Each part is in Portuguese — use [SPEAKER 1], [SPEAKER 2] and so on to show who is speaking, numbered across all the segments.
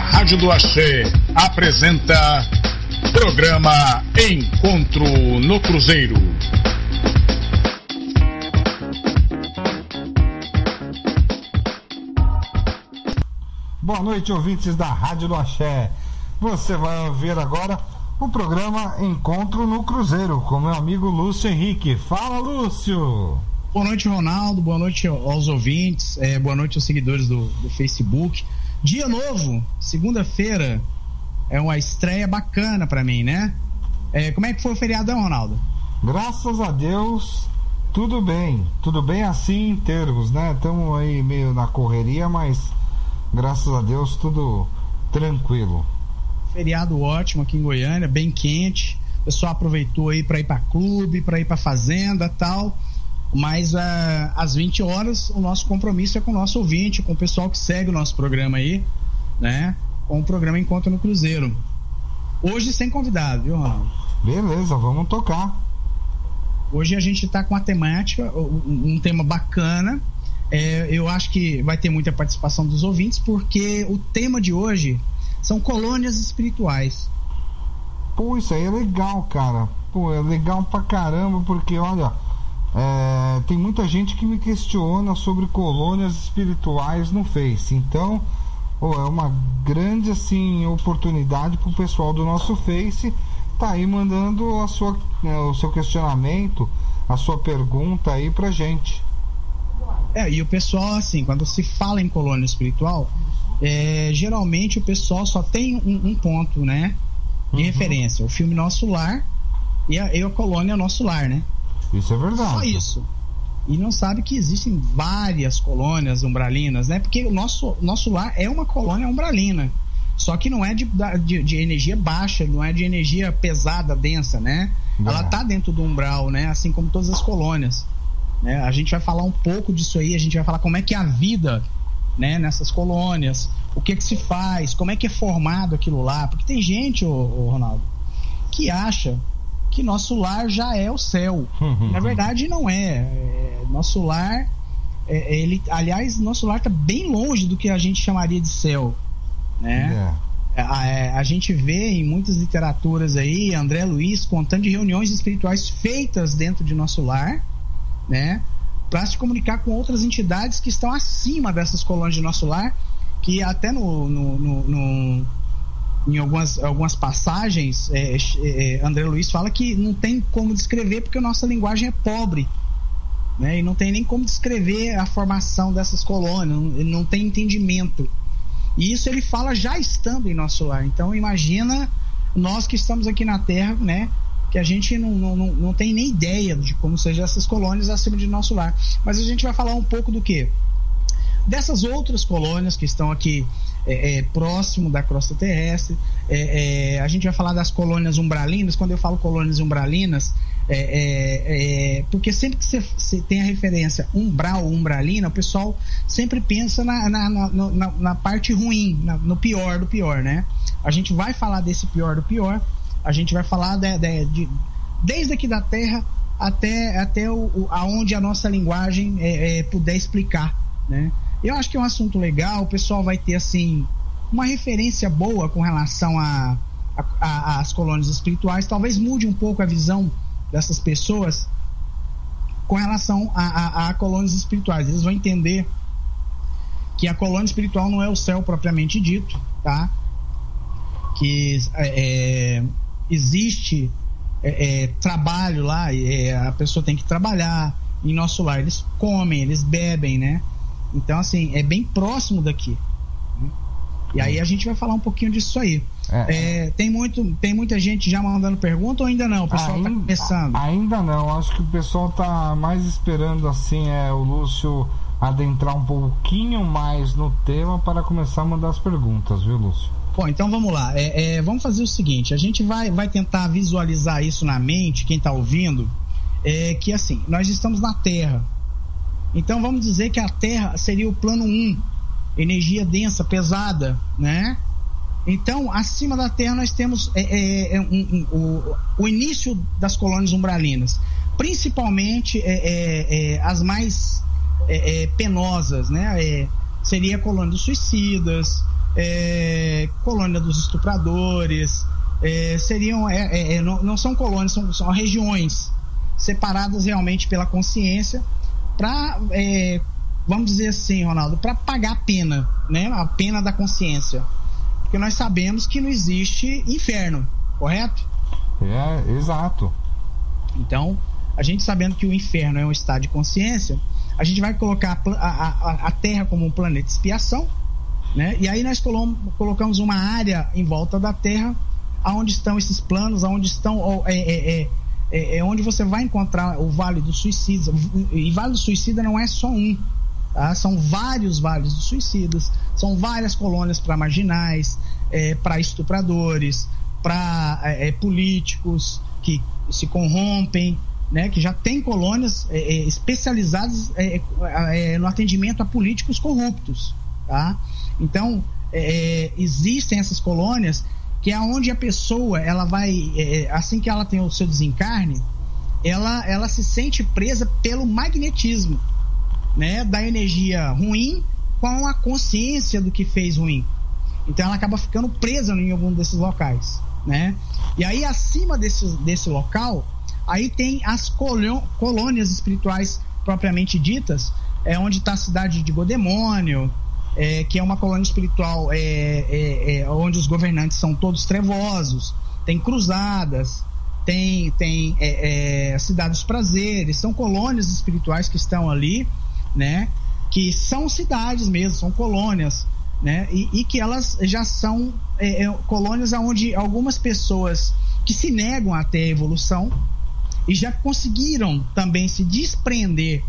[SPEAKER 1] Rádio do Axé apresenta programa Encontro no Cruzeiro.
[SPEAKER 2] Boa noite, ouvintes da Rádio do Axé. Você vai ouvir agora o programa Encontro no Cruzeiro com meu amigo Lúcio Henrique. Fala, Lúcio!
[SPEAKER 3] Boa noite, Ronaldo. Boa noite aos ouvintes. Boa noite aos seguidores do Facebook. Dia novo, segunda-feira, é uma estreia bacana pra mim, né? Como é que foi o feriadão, Ronaldo?
[SPEAKER 2] Graças a Deus, tudo bem assim em termos, né? Estamos aí meio na correria, mas graças a Deus tudo tranquilo.
[SPEAKER 3] Feriado ótimo aqui em Goiânia, bem quente. O pessoal aproveitou aí pra ir pra clube, pra ir pra fazenda e tal. Mas às 20 horas o nosso compromisso é com o nosso ouvinte, com o pessoal que segue o nosso programa aí, né? Com o programa Encontro no Cruzeiro. Hoje sem convidado, viu, Ronaldo?
[SPEAKER 2] Beleza, vamos tocar.
[SPEAKER 3] Hoje a gente tá com a temática, um tema bacana. Eu acho que vai ter muita participação dos ouvintes, porque o tema de hoje são colônias espirituais.
[SPEAKER 2] Pô, isso aí é legal, cara. Pô, é legal pra caramba, porque olha... tem muita gente que me questiona sobre colônias espirituais no Face. Então, é uma grande assim oportunidade para o pessoal do nosso Face tá aí mandando o seu questionamento, a sua pergunta aí pra gente.
[SPEAKER 3] E o pessoal, assim, quando se fala em colônia espiritual, geralmente o pessoal só tem um ponto, né, de referência: o filme Nosso Lar e a colônia Nosso Lar, né?
[SPEAKER 2] Isso é verdade.
[SPEAKER 3] Só isso. E não sabe que existem várias colônias umbralinas, né? Porque o nosso lar é uma colônia umbralina. Só que não é de energia baixa, não é de energia pesada, densa, né? Ela tá dentro do umbral, né? Assim como todas as colônias, né? A gente vai falar um pouco disso aí, a gente vai falar como é que é a vida, né, nessas colônias, o que se faz, como é que é formado aquilo lá. Porque tem gente, Ronaldo, que acha que nosso lar já é o céu. Na verdade não é. Nosso lar, aliás, nosso lar está bem longe do que a gente chamaria de céu, né? A gente vê em muitas literaturas aí André Luiz contando de reuniões espirituais feitas dentro de nosso lar, né, para se comunicar com outras entidades que estão acima dessas colônias de nosso lar, que até em algumas passagens, André Luiz fala que não tem como descrever porque a nossa linguagem é pobre, né? E não tem nem como descrever a formação dessas colônias, não tem entendimento. E isso ele fala já estando em nosso lar. Então imagina nós que estamos aqui na Terra, né? Que a gente não tem nem ideia de como sejam essas colônias acima de nosso lar. Mas a gente vai falar um pouco do quê? Dessas outras colônias que estão aqui próximo da crosta terrestre. A gente vai falar das colônias umbralinas. Quando eu falo colônias umbralinas, porque sempre que você tem a referência umbral ou umbralina, o pessoal sempre pensa na parte ruim, no pior do pior, né? A gente vai falar desse pior do pior. A gente vai falar desde aqui da Terra até aonde a nossa linguagem puder explicar, né? Eu acho que é um assunto legal. O pessoal vai ter assim uma referência boa com relação às colônias espirituais. Talvez mude um pouco a visão dessas pessoas com relação a colônias espirituais. Eles vão entender que a colônia espiritual não é o céu propriamente dito, tá? Que existe trabalho lá, a pessoa tem que trabalhar. Em nosso lar eles comem, eles bebem, né? Então, assim, é bem próximo daqui, né? E aí a gente vai falar um pouquinho disso aí. Tem muita gente já mandando pergunta ou ainda não? O pessoal tá começando?
[SPEAKER 2] Ainda não, acho que o pessoal tá mais esperando assim, o Lúcio adentrar um pouquinho mais no tema para começar a mandar as perguntas, viu, Lúcio?
[SPEAKER 3] Bom, então vamos lá. Vamos fazer o seguinte, a gente vai tentar visualizar isso na mente, quem tá ouvindo, que assim, nós estamos na Terra. Então vamos dizer que a Terra seria o plano 1, energia densa, pesada, né? Então, acima da Terra nós temos o início das colônias umbralinas, principalmente as mais penosas, né? Seria a colônia dos suicidas, colônia dos estupradores, não são colônias, são regiões separadas realmente pela consciência para, vamos dizer assim, Ronaldo, para pagar a pena, né? A pena da consciência. Porque nós sabemos que não existe inferno, correto?
[SPEAKER 2] Exato.
[SPEAKER 3] Então, a gente sabendo que o inferno é um estado de consciência, a gente vai colocar a Terra como um planeta de expiação, né? E aí nós colocamos uma área em volta da Terra, aonde estão esses planos, aonde estão onde você vai encontrar o Vale do Suicida. E Vale do Suicida não é só um, tá? São vários vales dos suicidas, são várias colônias para marginais, para estupradores, para políticos que se corrompem, né? Que já tem colônias especializadas no atendimento a políticos corruptos, tá? Então existem essas colônias que é onde a pessoa, ela vai, assim que ela tem o seu desencarne, ela se sente presa pelo magnetismo, né, da energia ruim com a consciência do que fez ruim. Então ela acaba ficando presa em algum desses locais, né? E aí acima desse local, aí tem as colônias espirituais propriamente ditas, onde está a cidade de Godemônio, que é uma colônia espiritual onde os governantes são todos trevosos, tem cruzadas, tem Cidade dos Prazeres, são colônias espirituais que estão ali, né, que são cidades mesmo, são colônias, né, e que elas já são colônias onde algumas pessoas que se negam a ter evolução e já conseguiram também se desprender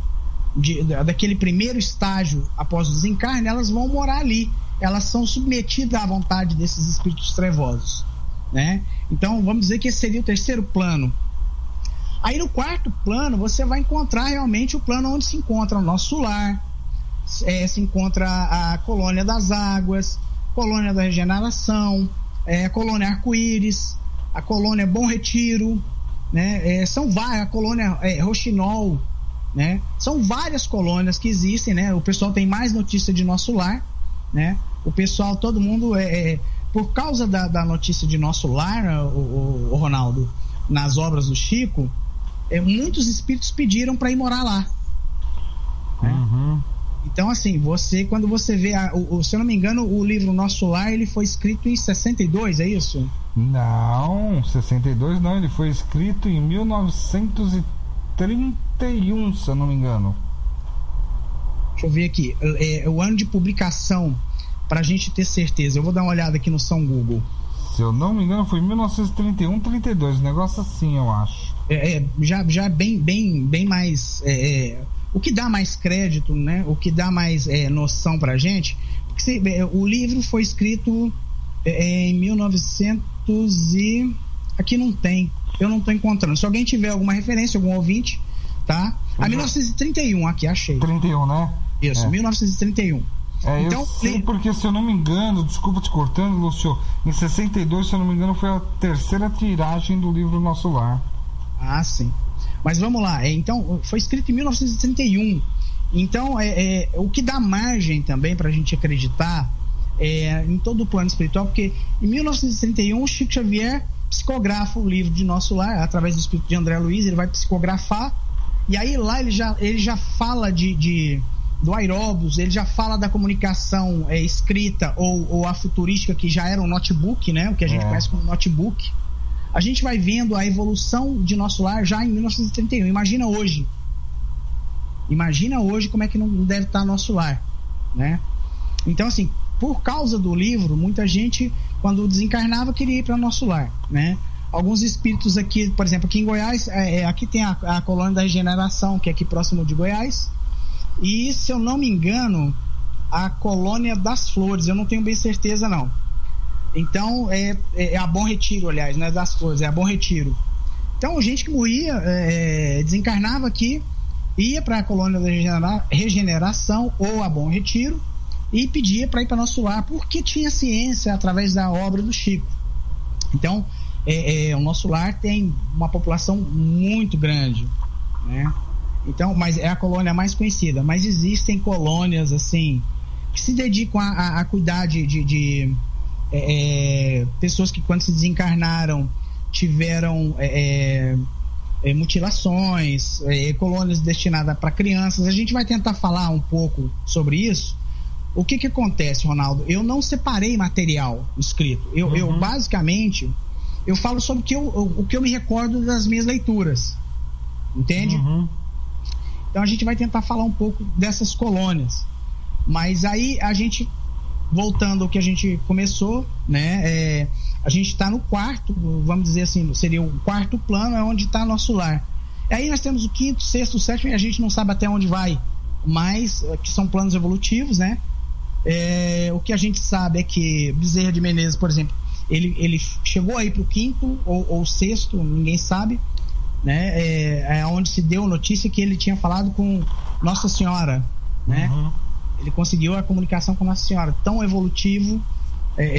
[SPEAKER 3] daquele primeiro estágio após o desencarne, elas vão morar ali, elas são submetidas à vontade desses espíritos trevosos, né? Então vamos dizer que esse seria o terceiro plano. Aí no quarto plano você vai encontrar realmente o plano onde se encontra o nosso lar, se encontra a colônia das águas, colônia da regeneração, a colônia arco-íris, a colônia Bom Retiro, né? São várias, a colônia Roxinol, né? São várias colônias que existem, né? O pessoal tem mais notícia de Nosso Lar, né? O pessoal, todo mundo por causa da notícia de Nosso Lar, o Ronaldo, nas obras do Chico, muitos espíritos pediram para ir morar lá, né?
[SPEAKER 2] Uhum.
[SPEAKER 3] Então assim, quando você vê se eu não me engano, o livro Nosso Lar, ele foi escrito em 62, é isso?
[SPEAKER 2] Não, 62 não, ele foi escrito em 1931, se eu não me engano.
[SPEAKER 3] Deixa eu ver aqui, o ano de publicação, pra gente ter certeza. Eu vou dar uma olhada aqui no São Google.
[SPEAKER 2] Se eu não me engano, foi 1931, 32, negócio assim, eu acho.
[SPEAKER 3] Já é bem mais... o que dá mais crédito, né? O que dá mais noção pra gente, porque o livro foi escrito em 1900 e... Aqui não tem, eu não tô encontrando. Se alguém tiver alguma referência, algum ouvinte, tá? 1931, aqui, achei.
[SPEAKER 2] 31, né?
[SPEAKER 3] Isso, 1931.
[SPEAKER 2] Então, eu sei porque, se eu não me engano, desculpa te cortando, Lúcio, em 62, se eu não me engano, foi a terceira tiragem do livro Nosso Lar.
[SPEAKER 3] Ah, sim. Mas vamos lá, então, foi escrito em 1931. Então, o que dá margem também pra gente acreditar em todo o plano espiritual, porque em 1931 o Chico Xavier psicografa o livro de Nosso Lar, através do espírito de André Luiz, ele vai psicografar, e aí lá ele já fala do aeróbios, ele já fala da comunicação escrita ou a futurística, que já era um notebook, né? O que a gente conhece como notebook. A gente vai vendo a evolução de Nosso Lar já em 1931. Imagina hoje como é que não deve estar Nosso Lar, né? Então, assim, por causa do livro, muita gente, quando desencarnava, queria ir para Nosso Lar, né? Alguns espíritos aqui, por exemplo, aqui em Goiás, aqui tem a colônia da regeneração, que é aqui próximo de Goiás, e, se eu não me engano, a colônia das Flores, eu não tenho bem certeza não. Então é a Bom Retiro, aliás, não é das Flores, é a Bom Retiro. Então, gente que morria, desencarnava aqui, ia para a colônia da regeneração ou a Bom Retiro e pedia para ir para Nosso Lar, porque tinha ciência através da obra do Chico. Então, o Nosso Lar tem uma população muito grande, né? Então, mas é a colônia mais conhecida. Mas existem colônias assim que se dedicam a cuidar de pessoas que, quando se desencarnaram, tiveram mutilações, colônias destinadas para crianças. A gente vai tentar falar um pouco sobre isso. O que acontece, Ronaldo? Eu não separei material escrito. Eu basicamente, eu falo sobre o que eu me recordo das minhas leituras. Entende? Então a gente vai tentar falar um pouco dessas colônias. Mas aí a gente, voltando ao que a gente começou, né? A gente está no quarto, vamos dizer assim, seria o quarto plano, é onde está nosso lar. Aí nós temos o quinto, sexto, sétimo, e a gente não sabe até onde vai, mas que são planos evolutivos, né? O que a gente sabe é que Bezerra de Menezes, por exemplo, ele chegou aí para o quinto ou sexto, ninguém sabe, né? É onde se deu notícia que ele tinha falado com Nossa Senhora, né? Ele conseguiu a comunicação com Nossa Senhora. Tão evolutivo,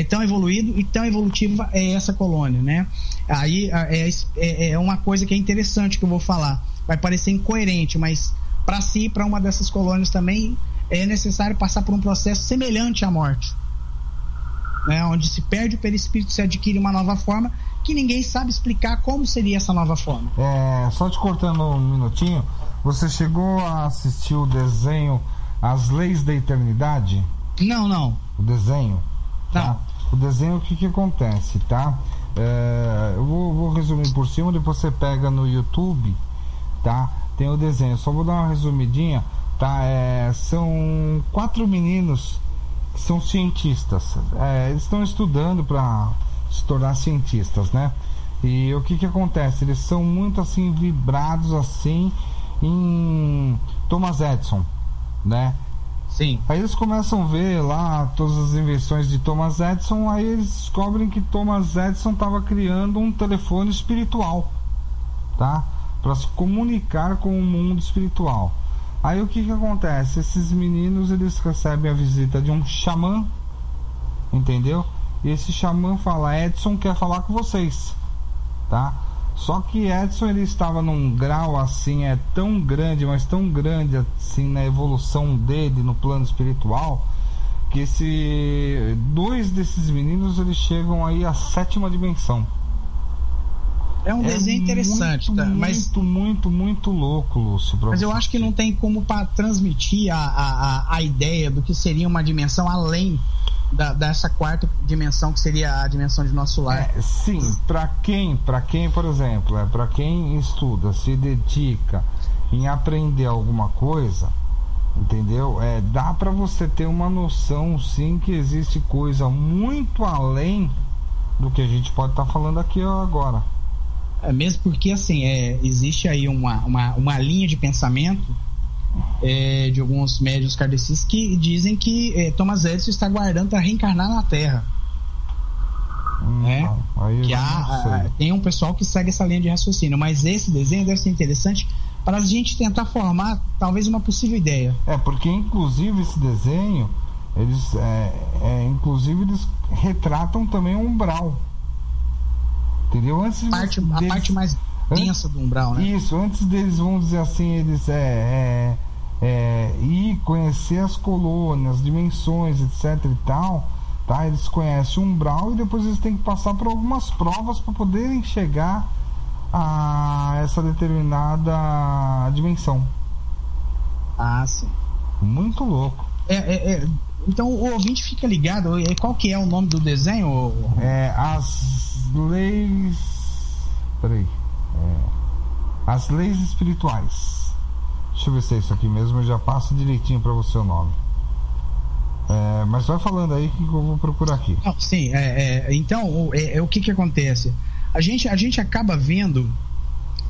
[SPEAKER 3] tão evoluído e tão evolutiva é essa colônia, né? Aí é uma coisa que é interessante que eu vou falar. Vai parecer incoerente, mas para uma dessas colônias também é necessário passar por um processo semelhante à morte, né? Onde se perde o perispírito, se adquire uma nova forma que ninguém sabe explicar como seria essa nova forma.
[SPEAKER 2] Só te cortando um minutinho, você chegou a assistir o desenho As Leis da Eternidade?
[SPEAKER 3] Não.
[SPEAKER 2] O desenho? Tá?
[SPEAKER 3] Não.
[SPEAKER 2] O desenho, o que acontece, tá? Eu vou resumir por cima, depois você pega no YouTube, tá? Tem o desenho, só vou dar uma resumidinha, tá? São 4 meninos que são cientistas. Eles estão estudando para se tornar cientistas, né? E o que acontece? Eles são muito assim vibrados assim em Thomas Edison, né?
[SPEAKER 3] Sim.
[SPEAKER 2] Aí eles começam a ver lá todas as invenções de Thomas Edison. Aí eles descobrem que Thomas Edison estava criando um telefone espiritual, tá? Para se comunicar com o mundo espiritual. Aí o que acontece? Esses meninos, eles recebem a visita de um xamã, entendeu? E esse xamã fala: Edson quer falar com vocês, tá? Só que Edson, ele estava num grau assim, tão grande, mas tão grande assim na evolução dele no plano espiritual, que dois desses meninos, eles chegam aí à 7ª dimensão.
[SPEAKER 3] É um desenho interessante,
[SPEAKER 2] muito,
[SPEAKER 3] tá? Mas
[SPEAKER 2] muito louco, Lúcio.
[SPEAKER 3] Mas eu acho que não tem como para transmitir a ideia do que seria uma dimensão além dessa 4ª dimensão, que seria a dimensão de nosso lar.
[SPEAKER 2] Sim, para quem, por exemplo, para quem estuda, se dedica em aprender alguma coisa, entendeu? Dá para você ter uma noção, sim, que existe coisa muito além do que a gente pode estar falando aqui agora.
[SPEAKER 3] Mesmo porque, assim, existe aí uma linha de pensamento de alguns médiuns kardecistas que dizem que Thomas Edison está aguardando para reencarnar na Terra. Tem um pessoal que segue essa linha de raciocínio, mas esse desenho deve ser interessante para a gente tentar formar talvez uma possível ideia.
[SPEAKER 2] Porque inclusive esse desenho, eles retratam também o umbral, entendeu?
[SPEAKER 3] A parte mais densa do umbral, né?
[SPEAKER 2] Isso, antes deles, vamos dizer assim, eles ir conhecer as colônias, as dimensões, etc e tal, tá? Eles conhecem o umbral e depois eles têm que passar por algumas provas para poderem chegar a essa determinada dimensão.
[SPEAKER 3] Sim.
[SPEAKER 2] Muito louco.
[SPEAKER 3] Então o ouvinte fica ligado. Qual que é o nome do desenho?
[SPEAKER 2] As leis... Peraí. As leis espirituais. Deixa eu ver se é isso aqui mesmo. Eu já passo direitinho para você o nome. Mas vai falando aí que eu vou procurar aqui.
[SPEAKER 3] Não, sim, então o que acontece? A gente acaba vendo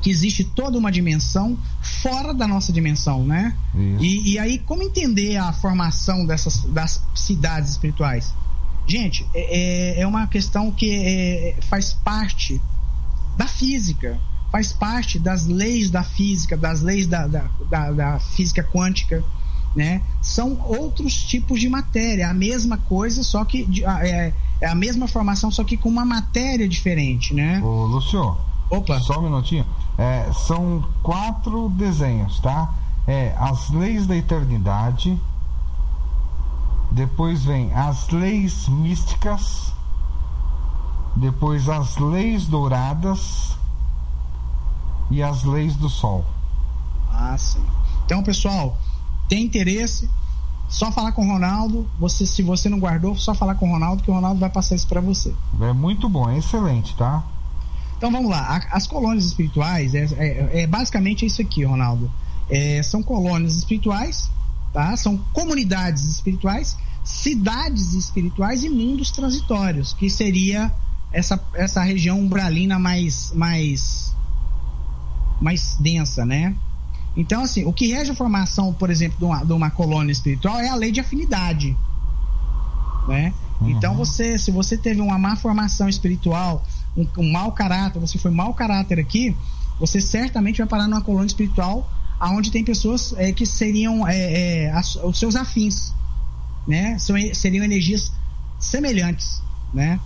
[SPEAKER 3] que existe toda uma dimensão fora da nossa dimensão, né? E aí, como entender a formação das cidades espirituais? Gente, é uma questão que faz parte da física, faz parte das leis da física, das leis da física quântica, né? São outros tipos de matéria, a mesma coisa, só que é a mesma formação, só que com uma matéria diferente, né?
[SPEAKER 2] Ô, Lúcio,
[SPEAKER 3] opa,
[SPEAKER 2] só um minutinho. São 4 desenhos, tá? As Leis da Eternidade, depois vem as leis místicas, depois as leis douradas e as leis do sol.
[SPEAKER 3] Ah, sim. Então, pessoal, tem interesse, só falar com o Ronaldo. Se você não guardou, só falar com o Ronaldo, que o Ronaldo vai passar isso para você.
[SPEAKER 2] É muito bom, é excelente, tá?
[SPEAKER 3] Então vamos lá. As colônias espirituais é basicamente isso aqui, Ronaldo. São colônias espirituais, tá? São comunidades espirituais, cidades espirituais e mundos transitórios, que seria essa região umbralina mais densa, né? Então, assim, o que rege a formação, por exemplo, de uma colônia espiritual é a lei de afinidade, né? Então, se você teve uma má formação espiritual, um mau caráter, você foi mau caráter aqui, você certamente vai parar numa colônia espiritual onde tem pessoas que seriam os seus afins, né? Seriam energias semelhantes, né?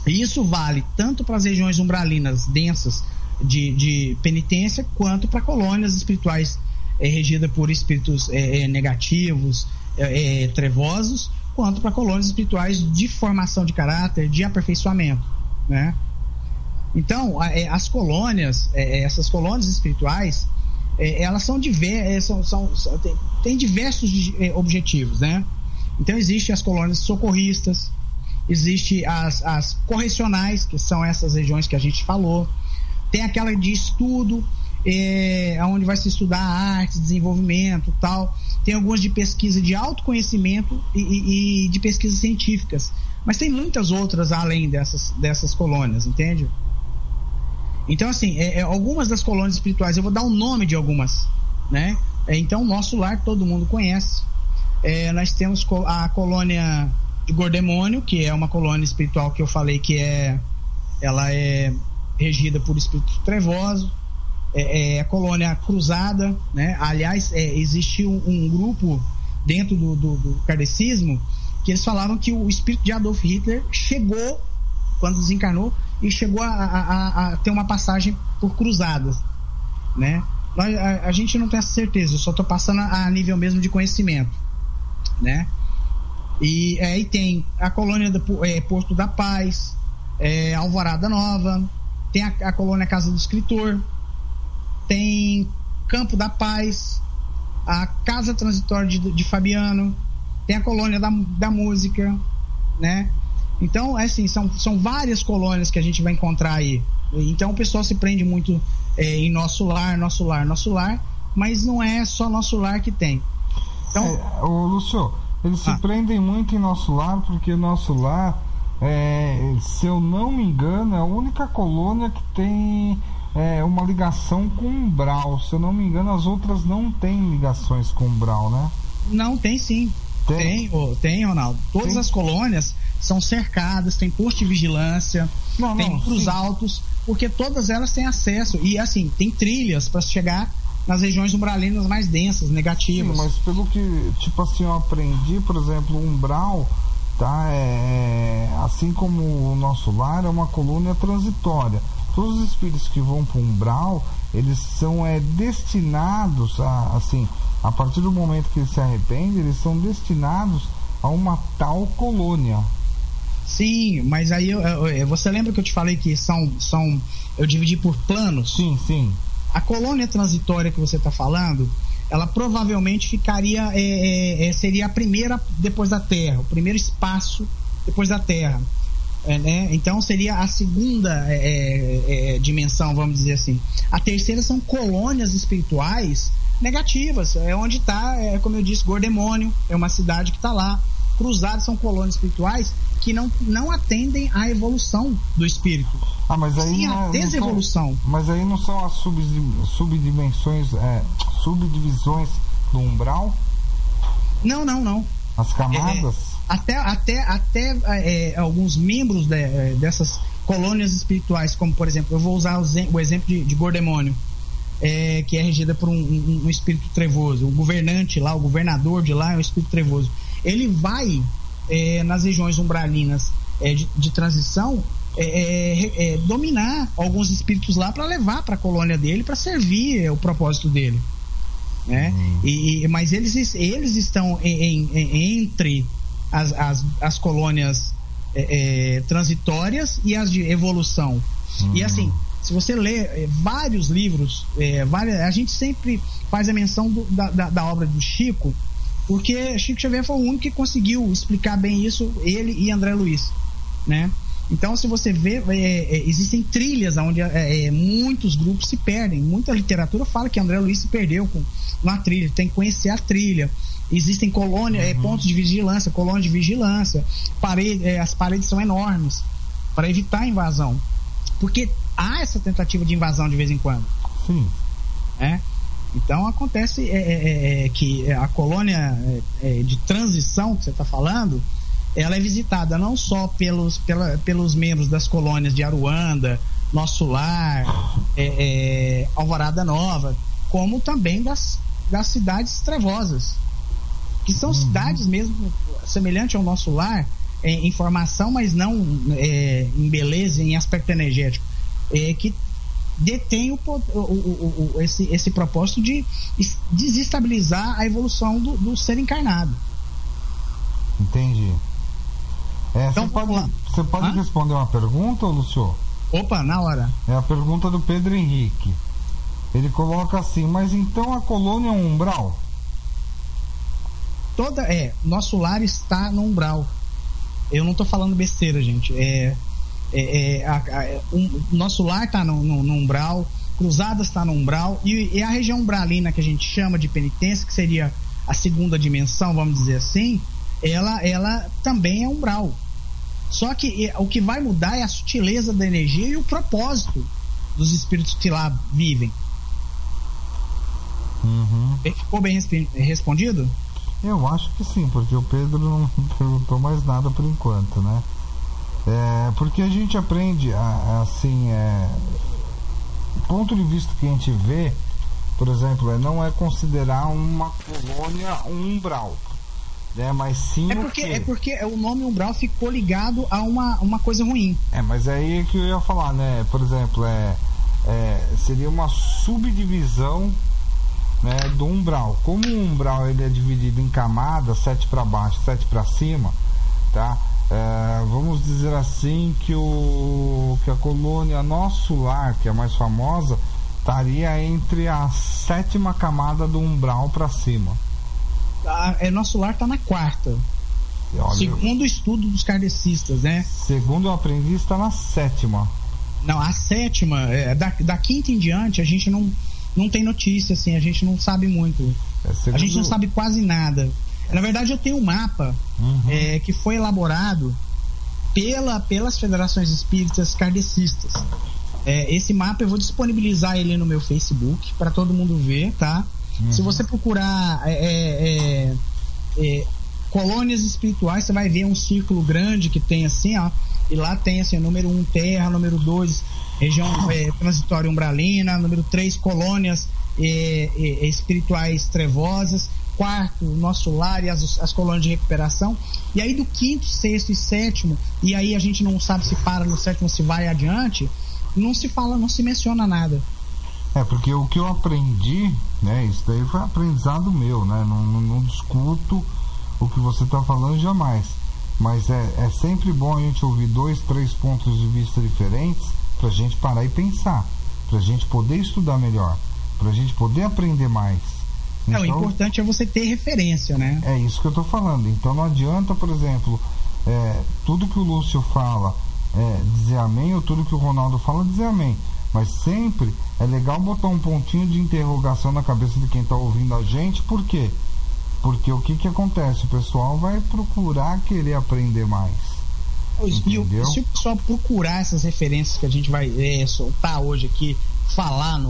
[SPEAKER 3] E isso vale tanto para as regiões umbralinas densas de penitência, quanto para colônias espirituais regidas por espíritos negativos, trevosos, quanto para colônias espirituais de formação de caráter, de aperfeiçoamento, né? Então, as colônias, essas colônias espirituais, elas são têm diversos objetivos, né? Então, existem as colônias socorristas, existem as correcionais, que são essas regiões que a gente falou. Tem aquela de estudo, onde vai se estudar arte, desenvolvimento e tal. Tem algumas de pesquisa de autoconhecimento e de pesquisas científicas. Mas tem muitas outras além dessas colônias, entende? Então, assim, algumas das colônias espirituais, eu vou dar o nome de algumas, né? Então, o Nosso Lar todo mundo conhece. Nós temos a colônia de Gordemônio, que é uma colônia espiritual que eu falei que ela é regida por espíritos trevosos. A colônia Cruzada, né? Aliás, existe um grupo dentro do kardecismo que eles falavam que o espírito de Adolf Hitler chegou, quando desencarnou, e chegou a ter uma passagem por cruzadas, né? A gente não tem essa certeza, eu só estou passando a nível mesmo de conhecimento, né? E aí tem a colônia do Posto da Paz, Alvorada Nova, tem a colônia Casa do Escritor, tem Campo da Paz, a Casa Transitória de Fabiano, tem a colônia da Música, né? Então, assim, são várias colônias que a gente vai encontrar aí. Então o pessoal se prende muito em Nosso Lar, mas não é só Nosso Lar que tem. Então,
[SPEAKER 2] Lúcio, eles se prendem muito em Nosso Lar, porque Nosso Lar, se eu não me engano, é a única colônia que tem uma ligação com umbral. Se eu não me engano, as outras não têm ligações com umbral, né?
[SPEAKER 3] Não, tem sim. Tem, Ronaldo. Todas as colônias são cercadas, tem posto de vigilância, tem muros altos, porque todas elas têm acesso. E assim, tem trilhas para chegar nas regiões umbralinas mais densas, negativas.
[SPEAKER 2] Sim, mas pelo que, tipo assim, eu aprendi, por exemplo, o umbral, tá? Assim como o Nosso Lar, é uma colônia transitória. Todos os espíritos que vão para o umbral, eles são destinados a partir do momento que eles se arrependem, eles são destinados a uma tal colônia.
[SPEAKER 3] Sim, mas aí você lembra que eu te falei que eu dividi por planos?
[SPEAKER 2] Sim.
[SPEAKER 3] A colônia transitória que você está falando, ela provavelmente seria a primeira depois da Terra, o primeiro espaço depois da Terra, né? Então seria a segunda dimensão, vamos dizer assim. A terceira são colônias espirituais negativas, onde está, como eu disse, Gordemônio, é uma cidade que está lá. Cruzadas são colônias espirituais que não atendem à evolução do espírito.
[SPEAKER 2] Mas aí
[SPEAKER 3] sim, a desevolução.
[SPEAKER 2] Mas aí não são as subdivisões do umbral?
[SPEAKER 3] Não.
[SPEAKER 2] As camadas?
[SPEAKER 3] Até alguns membros dessas colônias espirituais, como por exemplo, eu vou usar o exemplo de Gordemônio, que é regida por um espírito trevoso. O governante lá, o governador de lá é um espírito trevoso. Ele vai nas regiões umbralinas de transição dominar alguns espíritos lá para levar para a colônia dele, para servir o propósito dele, né? Mas eles estão entre as colônias transitórias e as de evolução. E assim, se você lê vários livros, a gente sempre faz a menção da obra do Chico, porque Chico Xavier foi o único que conseguiu explicar bem isso, ele e André Luiz, né? Então, se você vê, existem trilhas onde muitos grupos se perdem. Muita literatura fala que André Luiz se perdeu na trilha, tem que conhecer a trilha. Existem colônias, pontos de vigilância, colônias de vigilância, as paredes são enormes para evitar a invasão, porque há essa tentativa de invasão de vez em quando.
[SPEAKER 2] Sim.
[SPEAKER 3] Então acontece que a colônia de transição que você está falando, ela é visitada não só pelos membros das colônias de Aruanda, Nosso Lar, Alvorada Nova, como também das cidades trevosas, que são cidades mesmo semelhantes ao Nosso Lar em formação, mas não em beleza, em aspecto energético, que detém esse propósito de desestabilizar a evolução do ser encarnado.
[SPEAKER 2] Entendi.
[SPEAKER 3] Então,
[SPEAKER 2] você pode responder uma pergunta, Lúcio?
[SPEAKER 3] Opa, na hora.
[SPEAKER 2] É a pergunta do Pedro Henrique. Ele coloca assim: mas então a colônia é um umbral?
[SPEAKER 3] Nosso Lar está no umbral. Eu não estou falando besteira, gente. Nosso Lar está no umbral, Cruzadas está no umbral, e a região umbralina que a gente chama de penitência, que seria a segunda dimensão, vamos dizer assim, ela também é umbral. Só que o que vai mudar é a sutileza da energia e o propósito dos espíritos que lá vivem. Ficou bem respondido?
[SPEAKER 2] Eu acho que sim, porque o Pedro não perguntou mais nada por enquanto, né? Porque a gente aprende assim, o ponto de vista que a gente vê, por exemplo, não é considerar uma colônia um umbral, mas sim
[SPEAKER 3] porque o nome umbral ficou ligado a uma coisa ruim.
[SPEAKER 2] Mas aí é que eu ia falar, né? Por exemplo, seria uma subdivisão, né, do umbral. Como o umbral ele é dividido em camadas, 7 para baixo, 7 para cima, tá? Vamos dizer assim que a colônia Nosso Lar, que é a mais famosa, estaria entre a 7ª camada do umbral para cima.
[SPEAKER 3] Nosso Lar está na 4ª, segundo o estudo dos kardecistas, né?
[SPEAKER 2] Segundo eu aprendi, está na 7ª.
[SPEAKER 3] Não, a 7ª, da 5ª em diante a gente não tem notícia, assim, a gente não sabe muito. A gente não sabe quase nada. Na verdade, eu tenho um mapa que foi elaborado pelas federações espíritas kardecistas. Esse mapa eu vou disponibilizar ele no meu Facebook para todo mundo ver, tá? Se você procurar colônias espirituais, você vai ver um círculo grande que tem assim, ó, e lá tem assim, número 1 terra, número 2 região transitória umbralina, número 3 colônias espirituais trevosas, 4 Nosso Lar e as colônias de recuperação, e aí do 5º, 6º e 7º, e aí a gente não sabe se para no 7º, se vai adiante, não se menciona nada.
[SPEAKER 2] Porque o que eu aprendi, né, isso daí foi aprendizado meu, né, não discuto o que você está falando jamais, mas é sempre bom a gente ouvir 2, 3 pontos de vista diferentes pra gente parar e pensar, pra gente poder estudar melhor, pra gente poder aprender mais. Então,
[SPEAKER 3] o importante é você ter referência, né?
[SPEAKER 2] É isso que eu tô falando. Então não adianta, por exemplo, tudo que o Lúcio fala dizer amém, ou tudo que o Ronaldo fala dizer amém, mas sempre é legal botar um pontinho de interrogação na cabeça de quem está ouvindo a gente. Por quê? Porque o que acontece? O pessoal vai procurar querer aprender mais. Entendeu?
[SPEAKER 3] Se o pessoal procurar essas referências que a gente vai soltar hoje aqui, falar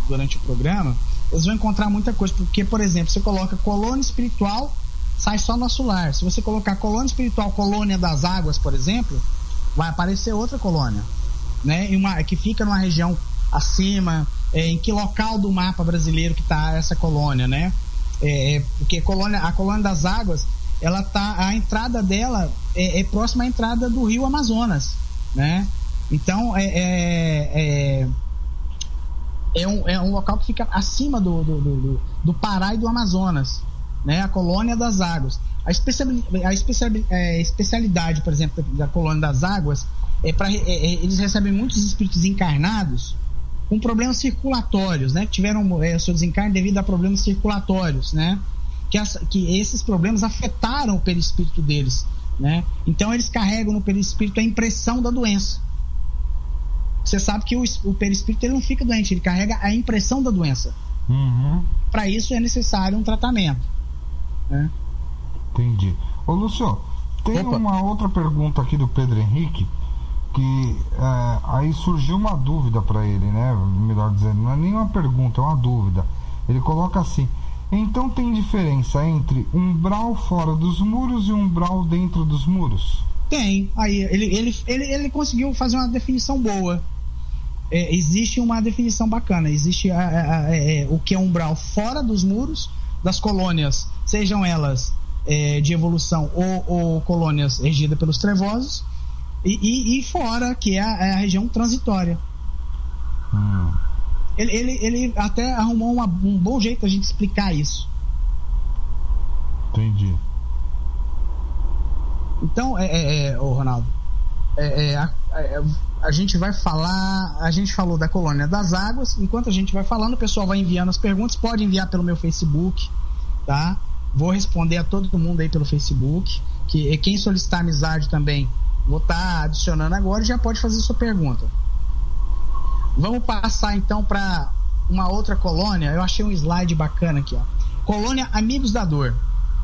[SPEAKER 3] durante o programa, eles vão encontrar muita coisa. Porque, por exemplo, você coloca colônia espiritual, sai só Nosso Lar. Se você colocar colônia espiritual, colônia das águas, por exemplo, vai aparecer outra colônia, né? Que fica numa região acima. Em que local do mapa brasileiro que está essa colônia, né? Porque a colônia das águas, ela tá, a entrada dela é próxima à entrada do rio Amazonas, né? Então é um local que fica acima do Pará e do Amazonas, né? A colônia das águas. A especialidade, por exemplo, da Colônia das Águas eles recebem muitos espíritos encarnados com problemas circulatórios, né? Que tiveram seu desencarne devido a problemas circulatórios, né? Que esses problemas afetaram o perispírito deles, né? Então eles carregam no perispírito a impressão da doença. Você sabe que o perispírito ele não fica doente, ele carrega a impressão da doença. Para isso é necessário um tratamento, né?
[SPEAKER 2] Entendi. Ô Lúcio, tem uma outra pergunta aqui do Pedro Henrique, que aí surgiu uma dúvida para ele, né? Melhor dizendo, não é nem uma pergunta, é uma dúvida. Ele coloca assim: então tem diferença entre umbral fora dos muros e umbral dentro dos muros?
[SPEAKER 3] Tem. Aí ele conseguiu fazer uma definição boa. Existe uma definição bacana. Existe o que é umbral fora dos muros das colônias, sejam elas de evolução ou colônias regidas pelos trevosos, e fora, que é a região transitória. Ele até arrumou um bom jeito da gente explicar isso.
[SPEAKER 2] Entendi.
[SPEAKER 3] Então, Ronaldo, a gente vai falar. A gente falou da Colônia das Águas. Enquanto a gente vai falando, o pessoal vai enviando as perguntas. Pode enviar pelo meu Facebook, tá? Vou responder a todo mundo aí pelo Facebook. Quem solicitar amizade também, vou estar adicionando agora e já pode fazer sua pergunta. Vamos passar então para uma outra colônia. Eu achei um slide bacana aqui, ó. Colônia Amigos da Dor.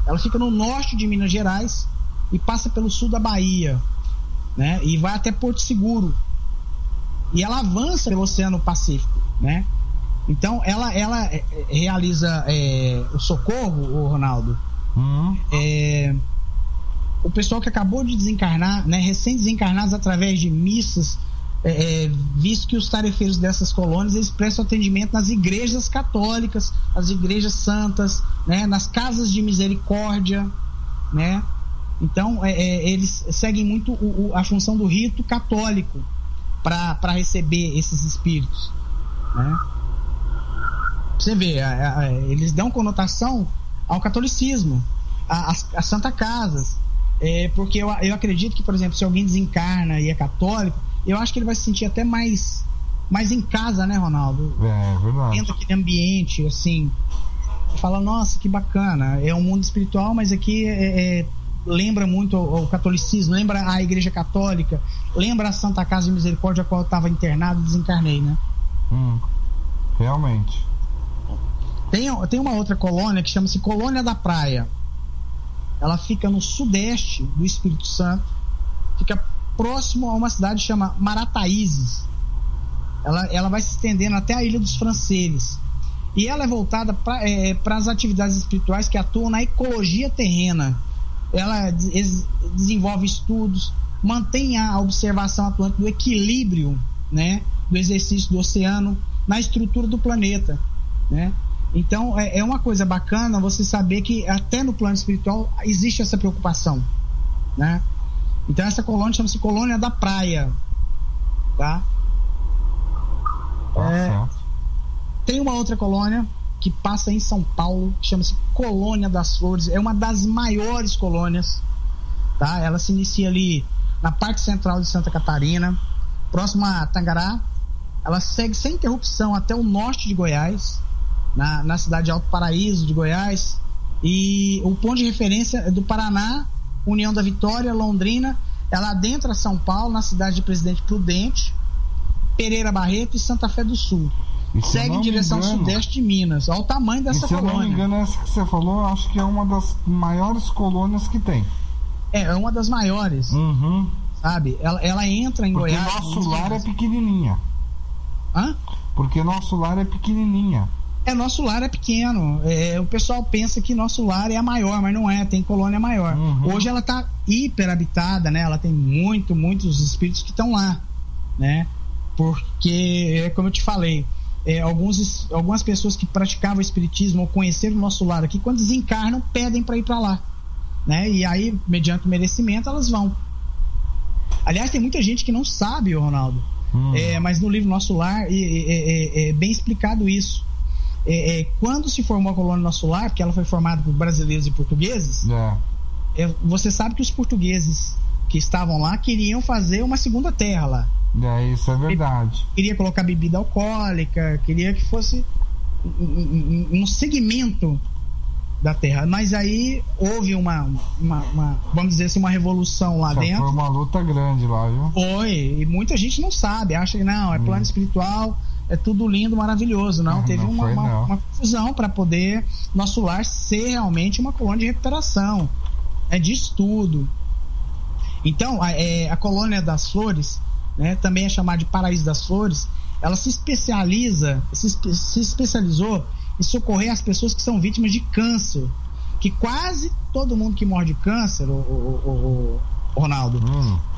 [SPEAKER 3] Ela fica no norte de Minas Gerais e passa pelo sul da Bahia, né? E vai até Porto Seguro. E ela avança pelo Oceano Pacífico, né? Então ela realiza o socorro, Ronaldo. O pessoal que acabou de desencarnar, né, recém-desencarnados, através de missas, visto que os tarefeiros dessas colônias eles prestam atendimento nas igrejas católicas, as igrejas santas, né, nas casas de misericórdia, né? Então eles seguem muito a função do rito católico para receber esses espíritos, né? Você vê, eles dão conotação ao catolicismo, às Santa Casas, porque eu acredito que, por exemplo, se alguém desencarna e é católico, eu acho que ele vai se sentir até mais em casa, né, Ronaldo?
[SPEAKER 2] É verdade.
[SPEAKER 3] Dentro daquele ambiente, assim, fala, nossa, que bacana, é um mundo espiritual, mas aqui lembra muito o catolicismo, lembra a Igreja Católica, lembra a Santa Casa de Misericórdia, a qual eu estava internado e desencarnei, né?
[SPEAKER 2] Realmente.
[SPEAKER 3] Tem uma outra colônia que chama-se Colônia da Praia. Ela fica no sudeste do Espírito Santo, fica próximo a uma cidade que chama Marataízes. Ela vai se estendendo até a Ilha dos Franceses. E ela é voltada para as atividades espirituais que atuam na ecologia terrena. Ela desenvolve estudos, mantém a observação atuante do equilíbrio, né, do exercício do oceano na estrutura do planeta, né? Então é uma coisa bacana você saber que até no plano espiritual existe essa preocupação, né? Então essa colônia chama-se Colônia da Praia, tá? Tem uma outra colônia que passa em São Paulo, que chama-se Colônia das Flores. É uma das maiores colônias, tá? Ela se inicia ali na parte central de Santa Catarina, próximo a Tangará. Ela segue sem interrupção até o norte de Goiás, na cidade de Alto Paraíso de Goiás, e o ponto de referência é do Paraná, União da Vitória, Londrina. Ela adentra São Paulo, na cidade de Presidente Prudente, Pereira Barreto e Santa Fé do Sul. Segue em direção sudeste de Minas. Olha o tamanho dessa colônia. Se eu não me engano,
[SPEAKER 2] essa que você falou, acho que é uma das maiores colônias que tem.
[SPEAKER 3] É uma das maiores. Sabe? Ela entra em Goiás.
[SPEAKER 2] Porque nosso lar é pequenininha.
[SPEAKER 3] Hã?
[SPEAKER 2] Porque nosso lar é pequenininha.
[SPEAKER 3] Nosso lar é pequeno. O pessoal pensa que nosso lar é a maior, mas não é, tem colônia maior. Hoje ela está hiper habitada, né? Ela tem muitos espíritos que estão lá, né? Porque, como eu te falei, algumas pessoas que praticavam o espiritismo ou conheceram o nosso lar aqui, quando desencarnam, pedem para ir para lá, né? E aí, mediante o merecimento, elas vão. Aliás, tem muita gente que não sabe, Ronaldo, mas no livro Nosso Lar é bem explicado isso. Quando se formou a colônia Nosso Lar, que ela foi formada por brasileiros e portugueses, você sabe que os portugueses que estavam lá queriam fazer uma segunda terra lá.
[SPEAKER 2] Isso é verdade.
[SPEAKER 3] Queria colocar bebida alcoólica, queria que fosse um segmento da terra. Mas aí houve uma vamos dizer assim, uma revolução lá dentro.
[SPEAKER 2] Foi uma luta grande lá, viu?
[SPEAKER 3] Foi, e muita gente não sabe, acha que não, é plano espiritual, é tudo lindo, maravilhoso. Não, teve uma confusão para poder nosso lar ser realmente uma colônia de recuperação, de estudo. Então, a colônia das Flores, né, também é chamada de Paraíso das Flores, ela se especializou em socorrer as pessoas que são vítimas de câncer, que quase todo mundo que morre de câncer, Ronaldo,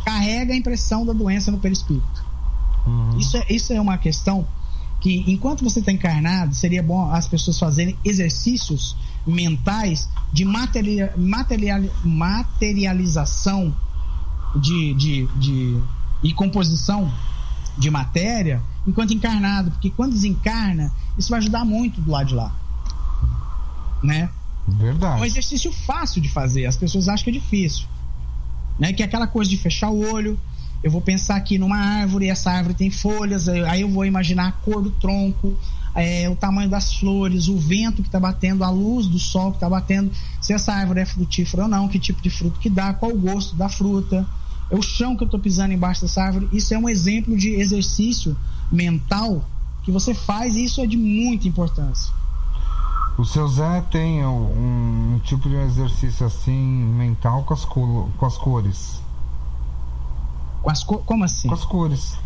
[SPEAKER 3] carrega a impressão da doença no perispírito. Isso é uma questão que, enquanto você está encarnado, seria bom as pessoas fazerem exercícios mentais de materialização e composição de matéria enquanto encarnado, porque quando desencarna, isso vai ajudar muito do lado de lá, né?
[SPEAKER 2] Verdade.
[SPEAKER 3] É um exercício fácil de fazer, as pessoas acham que é difícil, né? Que é aquela coisa de fechar o olho, eu vou pensar aqui numa árvore, essa árvore tem folhas, aí eu vou imaginar a cor do tronco, o tamanho das flores, o vento que está batendo, a luz do sol que está batendo, se essa árvore é frutífera ou não, que tipo de fruto que dá, qual o gosto da fruta, o chão que eu estou pisando embaixo dessa árvore. Isso é um exemplo de exercício mental que você faz, e isso é de muita importância.
[SPEAKER 2] O seu Zé tem um tipo de exercício assim mental com as cores.
[SPEAKER 3] Como assim?
[SPEAKER 2] Com as cores.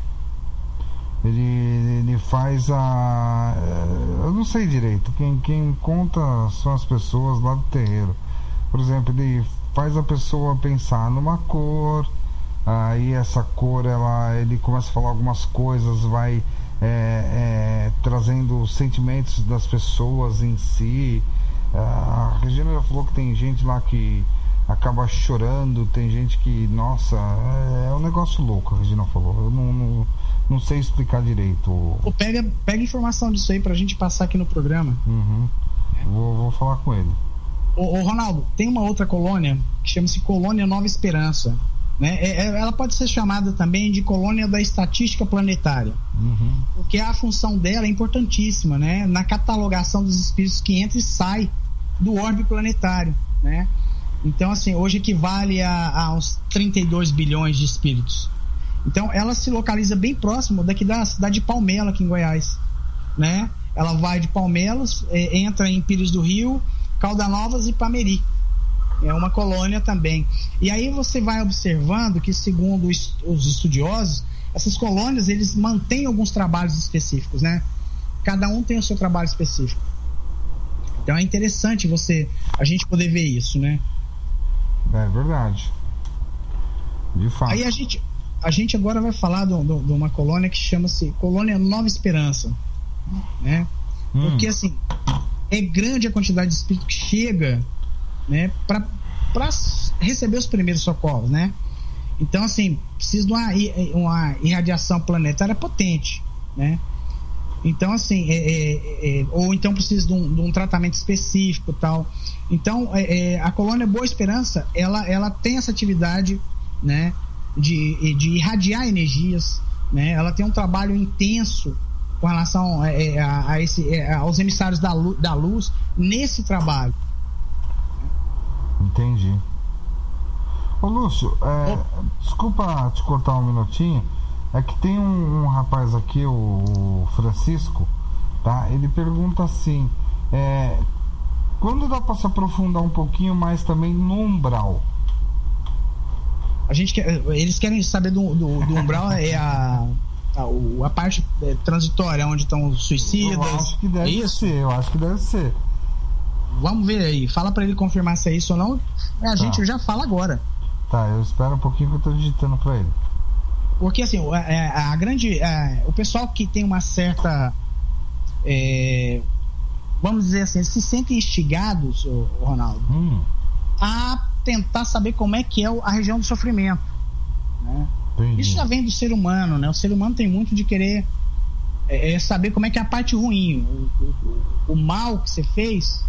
[SPEAKER 2] Ele faz eu não sei direito. Quem conta são as pessoas lá do terreiro. Por exemplo, ele faz a pessoa pensar numa cor. Aí essa cor, ele começa a falar algumas coisas, vai trazendo os sentimentos das pessoas em si. A Regina já falou que tem gente lá que acaba chorando, tem gente que, nossa, é um negócio louco, a Regina falou. Eu não sei explicar direito.
[SPEAKER 3] Pega informação disso aí pra gente passar aqui no programa.
[SPEAKER 2] Vou falar com ele.
[SPEAKER 3] Ô Ronaldo, tem uma outra colônia que chama-se Colônia Nova Esperança, né? Ela pode ser chamada também de colônia da estatística planetária, porque a função dela é importantíssima, né? Na catalogação dos espíritos que entram e saem do orbe planetário, né? Então, assim, hoje equivale a uns 32 bilhões de espíritos. Então, ela se localiza bem próximo daqui da cidade de Palmela, aqui em Goiás, né? Ela vai de Palmelos, entra em Pires do Rio, Caldanovas e Pameri. É uma colônia também. E aí você vai observando que, segundo os estudiosos, essas colônias, eles mantêm alguns trabalhos específicos, né? Cada um tem o seu trabalho específico. Então é interessante a gente poder ver isso, né?
[SPEAKER 2] É verdade. De fato.
[SPEAKER 3] Aí a gente agora vai falar de uma colônia que chama-se Colônia Nova Esperança, né? Porque, assim, é grande a quantidade de espírito que chega, né, para receber os primeiros socorros, né? Então, assim, precisa de uma irradiação planetária potente, né? Então, assim, ou então precisa de um tratamento específico, tal. Então, a colônia Boa Esperança, ela tem essa atividade, né, de irradiar energias, né? Ela tem um trabalho intenso com relação aos emissários da luz nesse trabalho.
[SPEAKER 2] Entendi. Ô Lúcio, desculpa te cortar um minutinho. É que tem um rapaz aqui, o Francisco, tá? Ele pergunta assim: quando dá para se aprofundar um pouquinho mais também no umbral?
[SPEAKER 3] Eles querem saber do umbral, a parte transitória, onde estão os suicidas.
[SPEAKER 2] Eu acho que deve ser.
[SPEAKER 3] Vamos ver aí, fala pra ele confirmar se é isso ou não. Gente já fala agora.
[SPEAKER 2] Tá, eu espero um pouquinho que eu tô digitando pra ele.
[SPEAKER 3] Porque, assim, o pessoal que tem uma certa, vamos dizer assim, eles se sentem instigados, Ronaldo, a tentar saber como é que é a região do sofrimento, né? Isso já vem do ser humano, né? O ser humano tem muito de querer saber como é que é a parte ruim, o mal que você fez,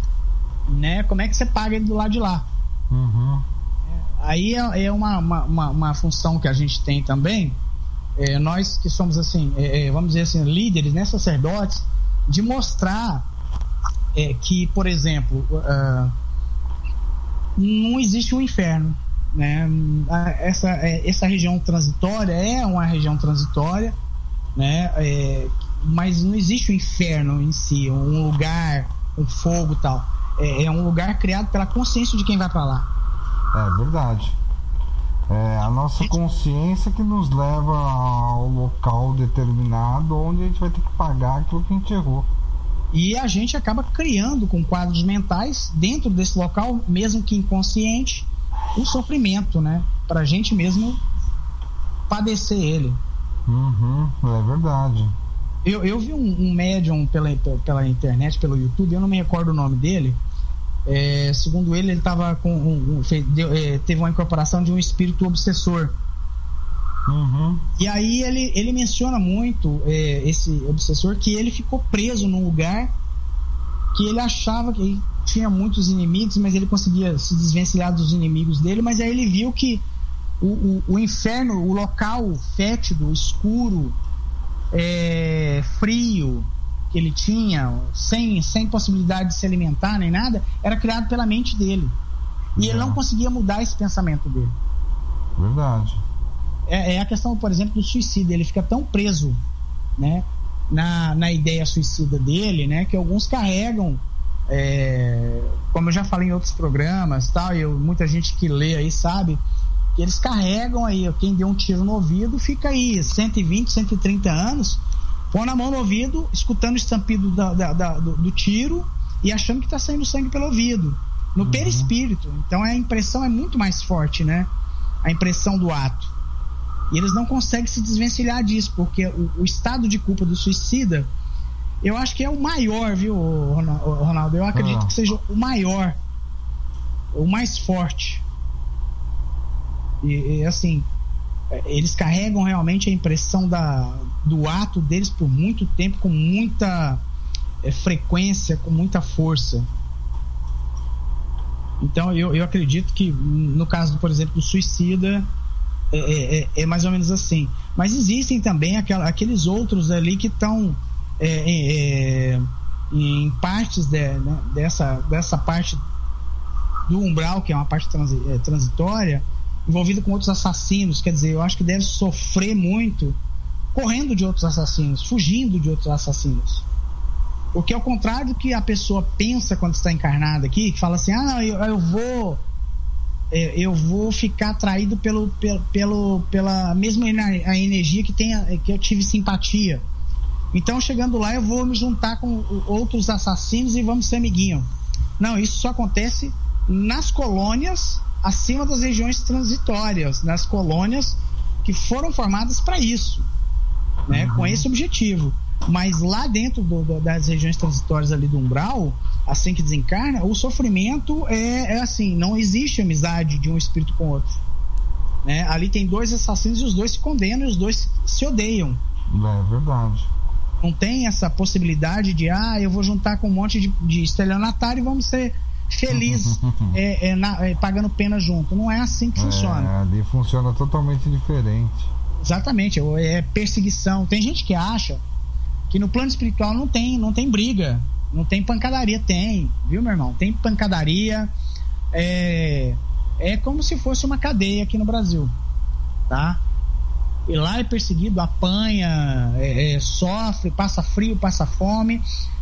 [SPEAKER 3] né? Como é que você paga ele do lado de lá. aí é uma função que a gente tem também, nós que somos assim, vamos dizer assim, líderes, né, sacerdotes, de mostrar que, por exemplo, não existe um inferno, né? Essa região transitória é uma região transitória, né? Mas não existe o inferno em si, um lugar, um fogo e tal. É um lugar criado pela consciência de quem vai para lá.
[SPEAKER 2] É verdade. É a nossa consciência que nos leva ao local determinado onde a gente vai ter que pagar aquilo que a gente errou.
[SPEAKER 3] E a gente acaba criando com quadros mentais dentro desse local, mesmo que inconsciente, um sofrimento, né? Pra gente mesmo padecer ele.
[SPEAKER 2] É verdade.
[SPEAKER 3] Eu vi um médium pela internet, pelo YouTube, eu não me recordo o nome dele. Segundo ele estava com teve uma incorporação de um espírito obsessor. E aí ele menciona muito esse obsessor, que ele ficou preso num lugar que ele achava que tinha muitos inimigos, mas ele conseguia se desvencilhar dos inimigos dele. Mas aí ele viu que o inferno, o local fétido, escuro, frio que ele tinha, sem possibilidade de se alimentar nem nada, era criado pela mente dele. E ele não conseguia mudar esse pensamento dele.
[SPEAKER 2] Verdade.
[SPEAKER 3] É a questão, por exemplo, do suicídio. Ele fica tão preso, né, na ideia suicida dele, né, que alguns carregam, como eu já falei em outros programas, tal, e muita gente que lê aí sabe que eles carregam aí, quem deu um tiro no ouvido fica aí 120, 130 anos, põe a mão no ouvido, escutando o estampido do tiro e achando que está saindo sangue pelo ouvido, no perispírito. Então a impressão é muito mais forte, né, a impressão do ato. E eles não conseguem se desvencilhar disso, porque o estado de culpa do suicida, eu acho que é o maior, viu, Ronaldo? Eu acredito que seja o maior, o mais forte. E assim, eles carregam realmente a impressão do ato deles por muito tempo, com muita frequência, com muita força. Então eu acredito que no caso, por exemplo, do suicida, é mais ou menos assim. Mas existem também aqueles outros ali que estão em partes dessa parte do umbral, que é uma parte transitória, envolvido com outros assassinos. Quer dizer, eu acho que deve sofrer muito correndo de outros assassinos, fugindo de outros assassinos. Porque ao contrário do que a pessoa pensa quando está encarnada aqui, que fala assim, eu vou ficar atraído pela mesma a energia que eu tive simpatia. Então, chegando lá, eu vou me juntar com outros assassinos e vamos ser amiguinho. Não, isso só acontece nas colônias acima das regiões transitórias, nas colônias que foram formadas para isso, né, com esse objetivo. Mas lá dentro das regiões transitórias ali do umbral, assim que desencarna, o sofrimento é assim, não existe amizade de um espírito com outro, né? Ali tem dois assassinos e os dois se condenam e os dois se odeiam.
[SPEAKER 2] É verdade.
[SPEAKER 3] Não tem essa possibilidade de eu vou juntar com um monte de estelionatário e vamos ser felizes pagando pena junto. Não é assim que funciona.
[SPEAKER 2] Ali funciona totalmente diferente.
[SPEAKER 3] Exatamente, é perseguição. Tem gente que acha que no plano espiritual não tem briga, não tem pancadaria. Tem, viu, meu irmão? Tem pancadaria. É como se fosse uma cadeia aqui no Brasil, tá? E lá é perseguido, apanha, sofre, passa frio, passa fome,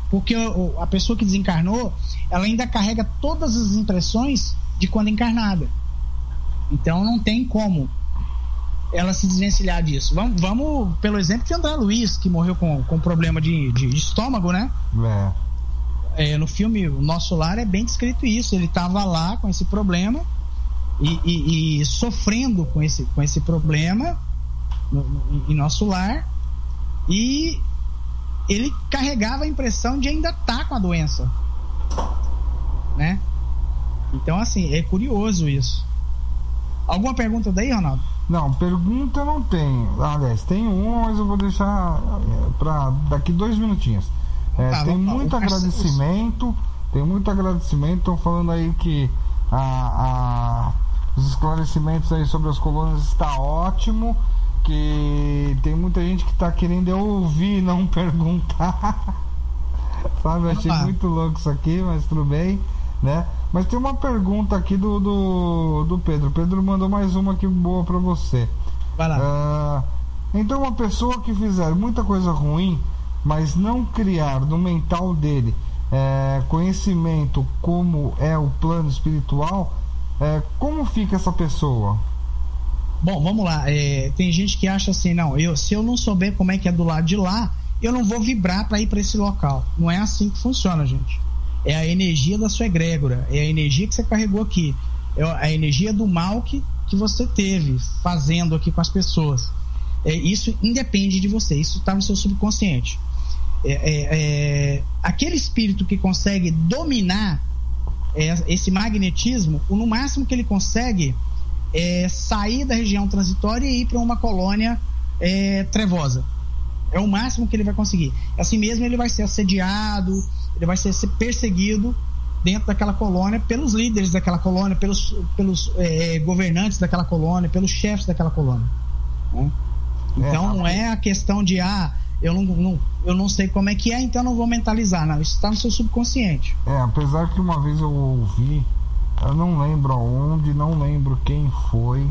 [SPEAKER 3] porque a pessoa que desencarnou, ela ainda carrega todas as impressões de quando encarnada. Então não tem como ela se desvencilhar disso. Vamos pelo exemplo de André Luiz, que morreu com problema de estômago, né? No filme O Nosso Lar é bem descrito isso. Ele estava lá com esse problema e sofrendo com esse problema em Nosso Lar, e ele carregava a impressão de ainda estar com a doença, né? Então, assim, é curioso isso. Alguma pergunta daí, Ronaldo?
[SPEAKER 2] Não, pergunta não tem. Aliás, tem uma, mas eu vou deixar para daqui 2 minutinhos. Tem muito agradecimento. Tem muito agradecimento. Estão falando aí que os esclarecimentos aí sobre as colônias está ótimo, que tem muita gente que está querendo ouvir e não perguntar. Sabe, eu achei muito louco isso aqui, mas tudo bem, né? Mas tem uma pergunta aqui do Pedro. Pedro mandou mais uma aqui boa para você.
[SPEAKER 3] Vai lá.
[SPEAKER 2] Então, uma pessoa que fizer muita coisa ruim, mas não criar no mental dele conhecimento como é o plano espiritual, como fica essa pessoa?
[SPEAKER 3] Bom, vamos lá. Tem gente que acha assim, não, se eu não souber como é que é do lado de lá, eu não vou vibrar para ir para esse local. Não é assim que funciona, gente. É a energia da sua egrégora, é a energia que você carregou aqui, é a energia do mal que você teve fazendo aqui com as pessoas. Isso independe de você, isso está no seu subconsciente. Aquele espírito que consegue dominar esse magnetismo, no máximo que ele consegue é sair da região transitória e ir para uma colônia trevosa. É o máximo que ele vai conseguir. Assim mesmo ele vai ser assediado, ele vai ser perseguido dentro daquela colônia pelos líderes daquela colônia, pelos governantes daquela colônia, pelos chefes daquela colônia, né? Então não é a questão de eu não sei como é que é, então não vou mentalizar. Não, isso está no seu subconsciente.
[SPEAKER 2] Apesar que uma vez eu ouvi, eu não lembro aonde, não lembro quem foi,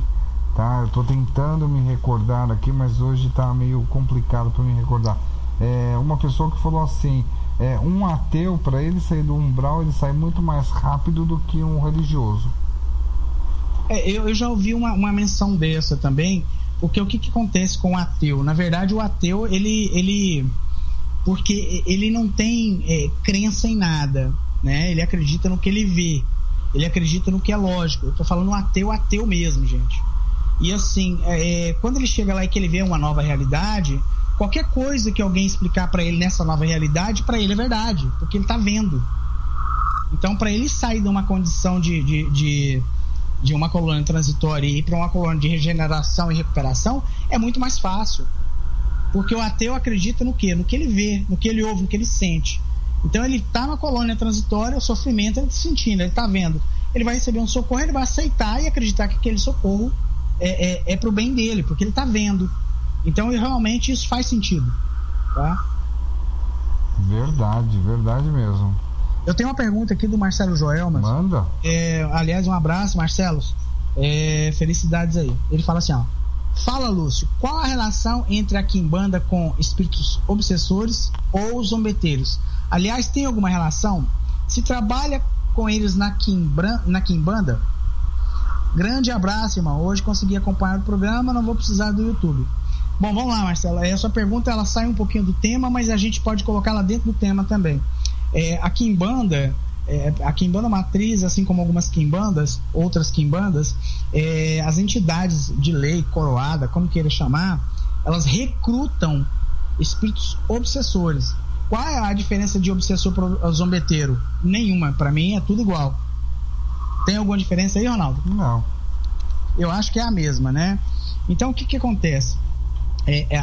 [SPEAKER 2] tá? Eu tô tentando me recordar aqui, mas hoje tá meio complicado para me recordar. Uma pessoa que falou assim, um ateu, para ele sair do umbral, ele sai muito mais rápido do que um religioso.
[SPEAKER 3] Eu já ouvi uma menção dessa também, porque o que acontece com o ateu? Na verdade, o ateu, porque ele não tem crença em nada, né? Ele acredita no que ele vê, ele acredita no que é lógico. Eu tô falando ateu mesmo, gente. E assim, quando ele chega lá e que ele vê uma nova realidade, qualquer coisa que alguém explicar para ele nessa nova realidade, para ele é verdade, porque ele tá vendo. Então, para ele sair de uma condição de uma colônia transitória e ir para uma colônia de regeneração e recuperação, é muito mais fácil. Porque o ateu acredita no quê? No que ele vê, no que ele ouve, no que ele sente. Então ele está na colônia transitória, o sofrimento ele está sentindo, ele está vendo. Ele vai receber um socorro, ele vai aceitar e acreditar que aquele socorro é para o bem dele, porque ele está vendo. Então realmente isso faz sentido, tá?
[SPEAKER 2] Verdade mesmo.
[SPEAKER 3] Eu tenho uma pergunta aqui do Marcelo Joel, mas
[SPEAKER 2] manda.
[SPEAKER 3] Aliás, um abraço, Marcelo. Felicidades aí. Ele fala assim, ó: fala, Lúcio, qual a relação entre a quimbanda com espíritos obsessores ou zombeteiros? Aliás, tem alguma relação? Se trabalha com eles na quimbanda? Grande abraço, irmão. Hoje consegui acompanhar o programa, não vou precisar do YouTube. Bom, vamos lá, Marcelo. A sua pergunta ela sai um pouquinho do tema, mas a gente pode colocá-la dentro do tema também. A quimbanda matriz, assim como algumas quimbandas, outras quimbandas, as entidades de lei, coroada, como queira chamar, elas recrutam espíritos obsessores. Qual é a diferença de obsessor para zombeteiro? Nenhuma, para mim é tudo igual. Tem alguma diferença aí, Ronaldo?
[SPEAKER 2] Não.
[SPEAKER 3] Eu acho que é a mesma, né? Então o que acontece?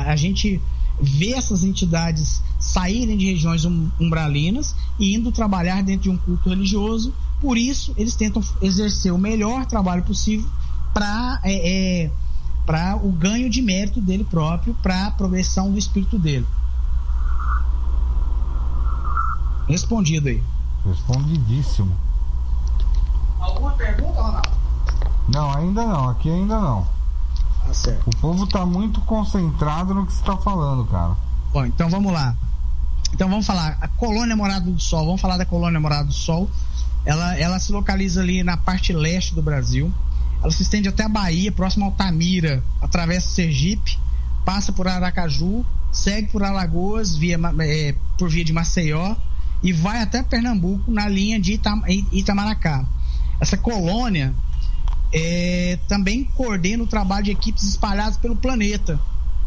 [SPEAKER 3] A gente vê essas entidades saírem de regiões umbralinas e indo trabalhar dentro de um culto religioso. Por isso eles tentam exercer o melhor trabalho possível para o ganho de mérito dele próprio, para a progressão do espírito dele. Respondido aí.
[SPEAKER 2] Respondidíssimo.
[SPEAKER 3] Alguma pergunta, Ronaldo?
[SPEAKER 2] Não, ainda não. Aqui ainda não.
[SPEAKER 3] Tá certo.
[SPEAKER 2] O povo tá muito concentrado no que você tá falando, cara.
[SPEAKER 3] Bom, então vamos lá. Então vamos falar. A colônia Morada do Sol. Vamos falar da colônia Morada do Sol. Ela se localiza ali na parte leste do Brasil. Ela se estende até a Bahia, próximo a Altamira. Atravessa Sergipe, passa por Aracaju, segue por Alagoas, por via de Maceió, e vai até Pernambuco na linha de Itamaracá. Essa colônia também coordena o trabalho de equipes espalhadas pelo planeta.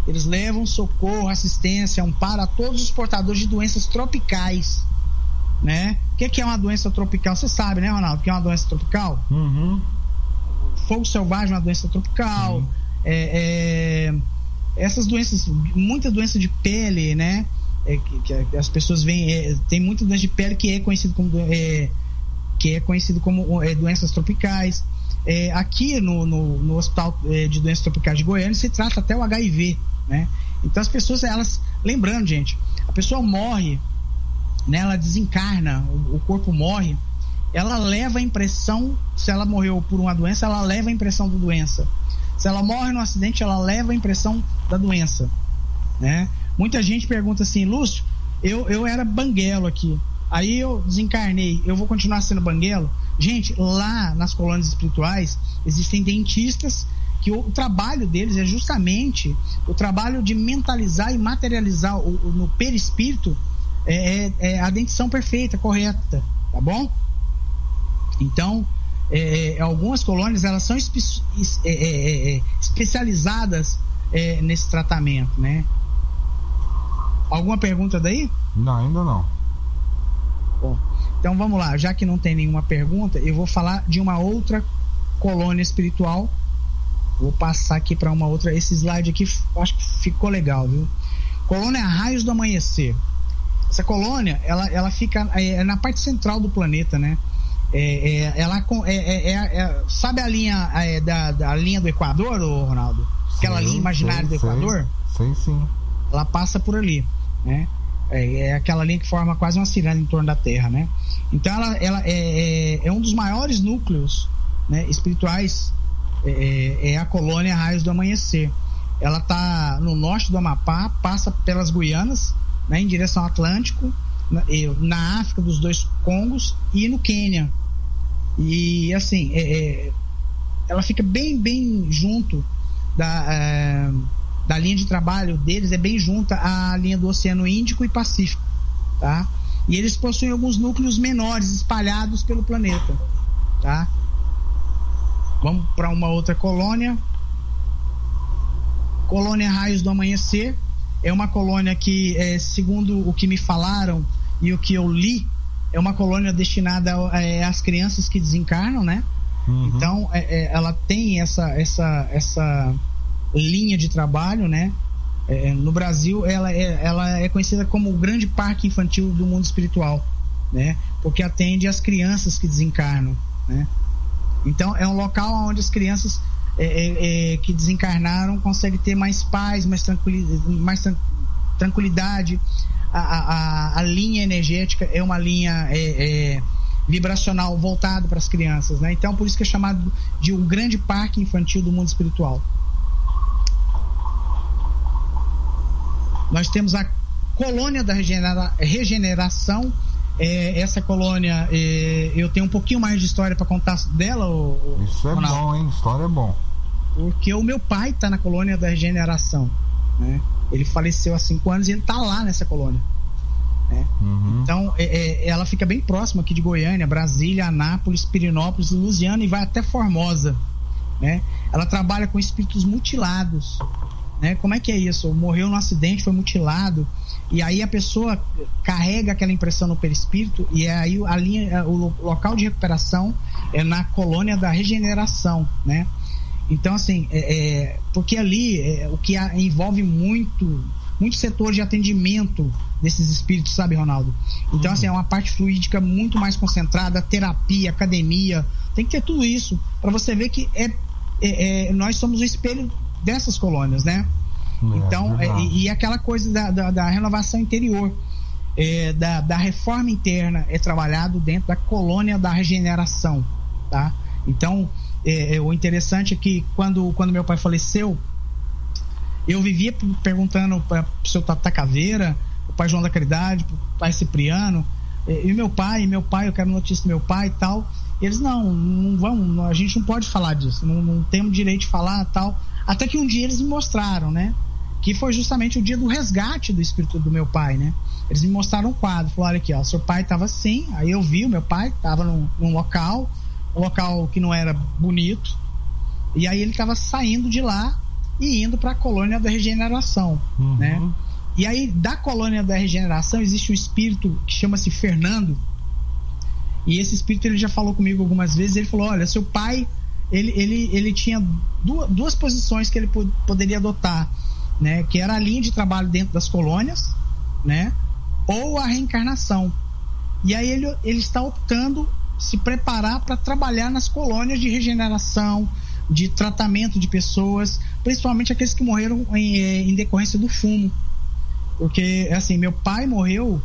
[SPEAKER 3] Eles levam socorro, assistência, amparo a todos os portadores de doenças tropicais, né? O que é uma doença tropical? Você sabe, né, Ronaldo, o que é uma doença tropical?
[SPEAKER 2] Uhum.
[SPEAKER 3] Fogo selvagem é uma doença tropical. Essas doenças, muita doença de pele, né? Que as pessoas veem, tem muita doença de pele que é conhecido como doenças tropicais. aqui no Hospital de Doenças Tropicais de Goiânia se trata até o HIV, né? Então as pessoas, elas, lembrando, gente, a pessoa morre, né? Ela desencarna, o corpo morre, ela leva a impressão, se ela morreu por uma doença, ela leva a impressão da doença. Se ela morre num acidente, ela leva a impressão da doença, né? Muita gente pergunta assim: Lúcio, eu era banguelo aqui, aí eu desencarnei, eu vou continuar sendo banguelo? Gente, lá nas colônias espirituais existem dentistas que o trabalho deles é justamente o trabalho de mentalizar e materializar no perispírito a dentição perfeita, correta, tá bom? Então, algumas colônias, elas são especializadas nesse tratamento, né? Alguma pergunta daí?
[SPEAKER 2] Não, ainda não.
[SPEAKER 3] Bom, então vamos lá, já que não tem nenhuma pergunta, eu vou falar de uma outra colônia espiritual. Vou passar aqui para uma outra. Esse slide aqui acho que ficou legal, viu? Colônia Raios do Amanhecer. Essa colônia, ela fica na parte central do planeta, né? Sabe a linha da linha do Equador, Ronaldo? Aquela linha imaginária do Equador?
[SPEAKER 2] Sim.
[SPEAKER 3] Ela passa por ali, né? É aquela linha que forma quase uma ciranda em torno da Terra, né? Então ela é um dos maiores núcleos, né, espirituais. É a colônia Raios do Amanhecer. Ela está no norte do Amapá, passa pelas Guianas, né, em direção ao Atlântico, na África dos dois Congos e no Quênia. E assim, ela fica bem junto da linha de trabalho deles, é bem junto à linha do Oceano Índico e Pacífico, tá? E eles possuem alguns núcleos menores espalhados pelo planeta, tá? Vamos para uma outra colônia. Colônia Raios do Amanhecer. É uma colônia que, segundo o que me falaram e o que eu li, é uma colônia destinada às crianças que desencarnam, né? Uhum. Então, ela tem essa linha de trabalho, né? No Brasil, ela é conhecida como o grande parque infantil do mundo espiritual, né? Porque atende às crianças que desencarnam, né? Então, é um local onde as crianças que desencarnaram conseguem ter mais paz, mais tranquilidade. A linha energética é uma linha vibracional voltada para as crianças, né? Então, por isso que é chamado de um grande parque infantil do mundo espiritual. Nós temos a colônia da regeneração. Essa colônia, eu tenho um pouquinho mais de história para contar dela.
[SPEAKER 2] Isso é Ronaldo. Bom, hein? História é bom.
[SPEAKER 3] Porque o meu pai está na colônia da regeneração, né? Ele faleceu há 5 anos e ele está lá nessa colônia, né? Uhum. Então, ela fica bem próxima aqui de Goiânia, Brasília, Anápolis, Pirinópolis, Lusiana e vai até Formosa, né? Ela trabalha com espíritos mutilados, né? Como é que é isso? Morreu num acidente, foi mutilado, e aí a pessoa carrega aquela impressão no perispírito, e aí o local de recuperação é na colônia da regeneração, né? Então, assim, porque ali o que envolve muito setor de atendimento desses espíritos, sabe, Ronaldo? Então, assim, é uma parte fluídica muito mais concentrada, terapia, academia, tem que ter tudo isso para você ver que nós somos o espelho dessas colônias, né? Então, e aquela coisa da renovação interior, da reforma interna é trabalhado dentro da colônia da regeneração, tá? Então, o interessante é que quando meu pai faleceu, eu vivia perguntando para o seu Tata Caveira, o pai João da Caridade, o pai Cipriano, e meu pai, eu quero notícia do meu pai e tal. E eles, não vão, a gente não pode falar disso, não temos direito de falar e tal. Até que um dia eles me mostraram, né? Que foi justamente o dia do resgate do espírito do meu pai, né? Eles me mostraram um quadro, falaram: olha aqui, ó, seu pai estava assim. Aí eu vi o meu pai, estava num local, um local que não era bonito, e aí ele estava saindo de lá e indo para a colônia da regeneração, né? E aí da colônia da regeneração existe um espírito que chama-se Fernando, e esse espírito ele já falou comigo algumas vezes. Ele falou: olha, seu pai ele tinha duas posições que ele poderia adotar, né? Que era a linha de trabalho dentro das colônias, né? Ou a reencarnação. E aí ele está optando se preparar para trabalhar nas colônias de regeneração, de tratamento de pessoas, principalmente aqueles que morreram em decorrência do fumo. Porque, assim, meu pai morreu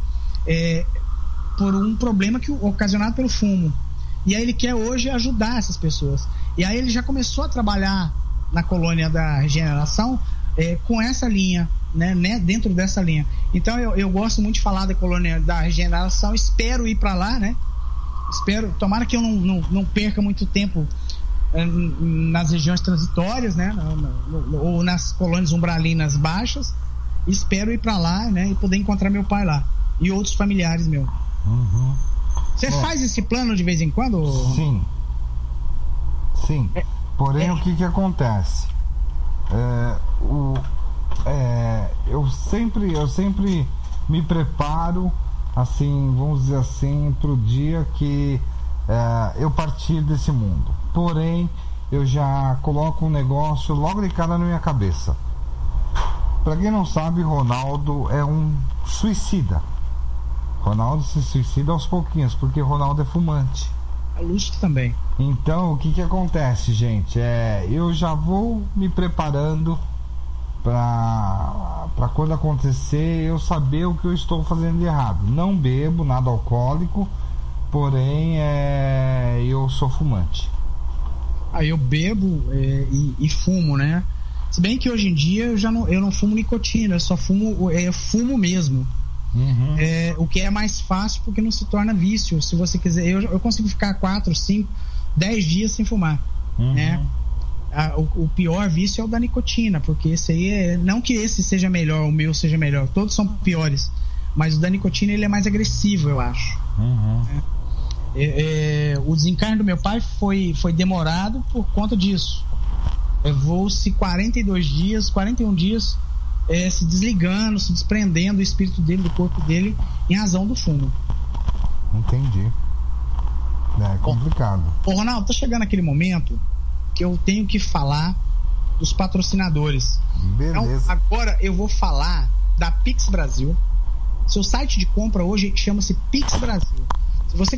[SPEAKER 3] por um problema ocasionado pelo fumo. E aí ele quer hoje ajudar essas pessoas. E aí ele já começou a trabalhar na colônia da regeneração com essa linha, né, dentro dessa linha. Então eu gosto muito de falar da colônia da regeneração, espero ir para lá, né? Tomara que eu não perca muito tempo nas regiões transitórias, né? Ou nas colônias umbralinas baixas. Espero ir para lá, né? E poder encontrar meu pai lá e outros familiares meus.
[SPEAKER 2] Uhum.
[SPEAKER 3] Você faz esse plano de vez em quando?
[SPEAKER 2] Sim. Porém, o que acontece? Eu sempre me preparo, assim, vamos dizer assim, pro dia que eu partir desse mundo. Porém, eu já coloco um negócio logo de cara na minha cabeça. Pra quem não sabe, Ronaldo é um suicida. Ronaldo se suicida aos pouquinhos, porque Ronaldo é fumante.
[SPEAKER 3] A Lúcia também.
[SPEAKER 2] Então, o que acontece, gente? Eu já vou me preparando para quando acontecer, eu saber o que eu estou fazendo de errado. Não bebo nada alcoólico, porém, eu sou fumante.
[SPEAKER 3] Eu bebo e fumo, né? Se bem que hoje em dia eu não fumo nicotina, eu só fumo mesmo. Uhum. O que é mais fácil porque não se torna vício. Se você quiser, eu consigo ficar 4, 5, 10 dias sem fumar. Uhum. Né? O pior vício é o da nicotina, porque esse aí não que esse seja melhor, o meu seja melhor, todos são piores, mas o da nicotina ele é mais agressivo, eu acho. Uhum. O desencarne do meu pai foi demorado por conta disso. Levou-se 41 dias se desligando, se desprendendo do espírito dele, do corpo dele, em razão do fumo.
[SPEAKER 2] Entendi. É complicado.
[SPEAKER 3] Ronaldo, tá chegando aquele momento que eu tenho que falar dos patrocinadores.
[SPEAKER 2] Beleza.
[SPEAKER 3] Então, agora eu vou falar da Pix Brasil. Seu site de compra hoje chama-se Pix Brasil. Se você...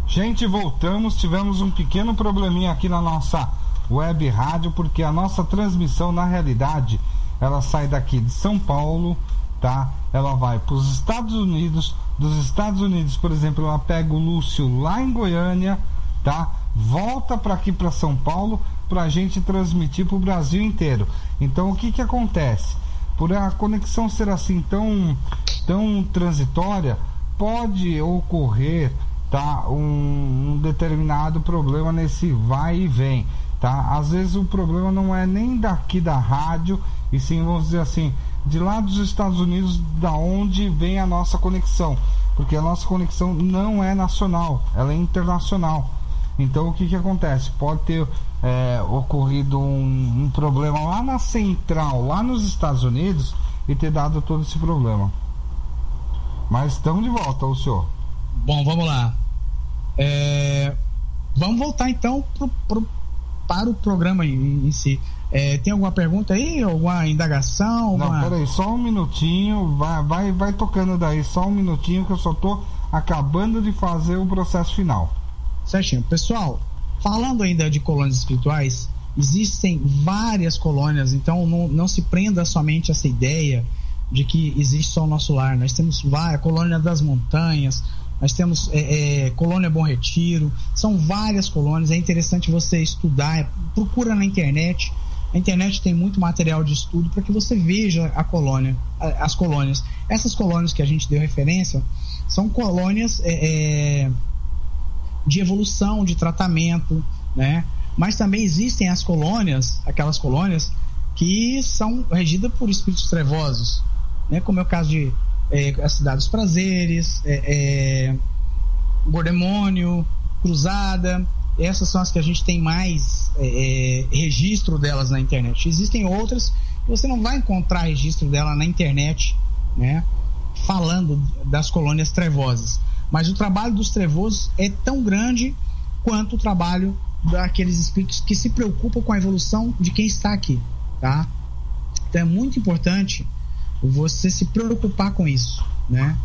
[SPEAKER 2] Gente, voltamos. Tivemos um pequeno probleminha aqui na nossa web rádio, porque a nossa transmissão, na realidade, ela sai daqui de São Paulo, tá? Ela vai para os Estados Unidos. Dos Estados Unidos, por exemplo, ela pega o Lúcio lá em Goiânia, tá? Volta para aqui, para São Paulo, para a gente transmitir para o Brasil inteiro. Então, o que acontece? Por a conexão ser assim tão transitória, pode ocorrer, tá, um determinado problema nesse vai e vem, tá? Às vezes o problema não é nem daqui da rádio, e sim, vamos dizer assim, de lá dos Estados Unidos, da onde vem a nossa conexão, porque a nossa conexão não é nacional, ela é internacional. Então, o que acontece? Pode ter ocorrido um problema lá na central, lá nos Estados Unidos, e ter dado todo esse problema. Mas estamos de volta, o senhor.
[SPEAKER 3] Bom, vamos lá. Vamos voltar então para o programa em si. Tem alguma pergunta aí? Alguma indagação?
[SPEAKER 2] Não, peraí, só um minutinho. Vai tocando daí, só um minutinho, que eu só tô acabando de fazer o processo final.
[SPEAKER 3] Certinho. Pessoal, falando ainda de colônias espirituais, existem várias colônias, então não se prenda somente a essa ideia de que existe só o nosso lar. Nós temos várias, colônia das montanhas, nós temos colônia Bom Retiro, são várias colônias. É interessante você estudar, procura na internet. A internet tem muito material de estudo para que você veja as colônias. Essas colônias que a gente deu referência são colônias de evolução, de tratamento, né? Mas também existem aquelas colônias que são regidas por espíritos trevosos, né? Como é o caso de a Cidade dos Prazeres, Gordemônio, Cruzada. Essas são as que a gente tem mais registro delas na internet. Existem outras que você não vai encontrar registro dela na internet, né? Falando das colônias trevosas. Mas o trabalho dos trevosos é tão grande quanto o trabalho daqueles espíritos que se preocupam com a evolução de quem está aqui, tá? Então é muito importante você se preocupar com isso, né?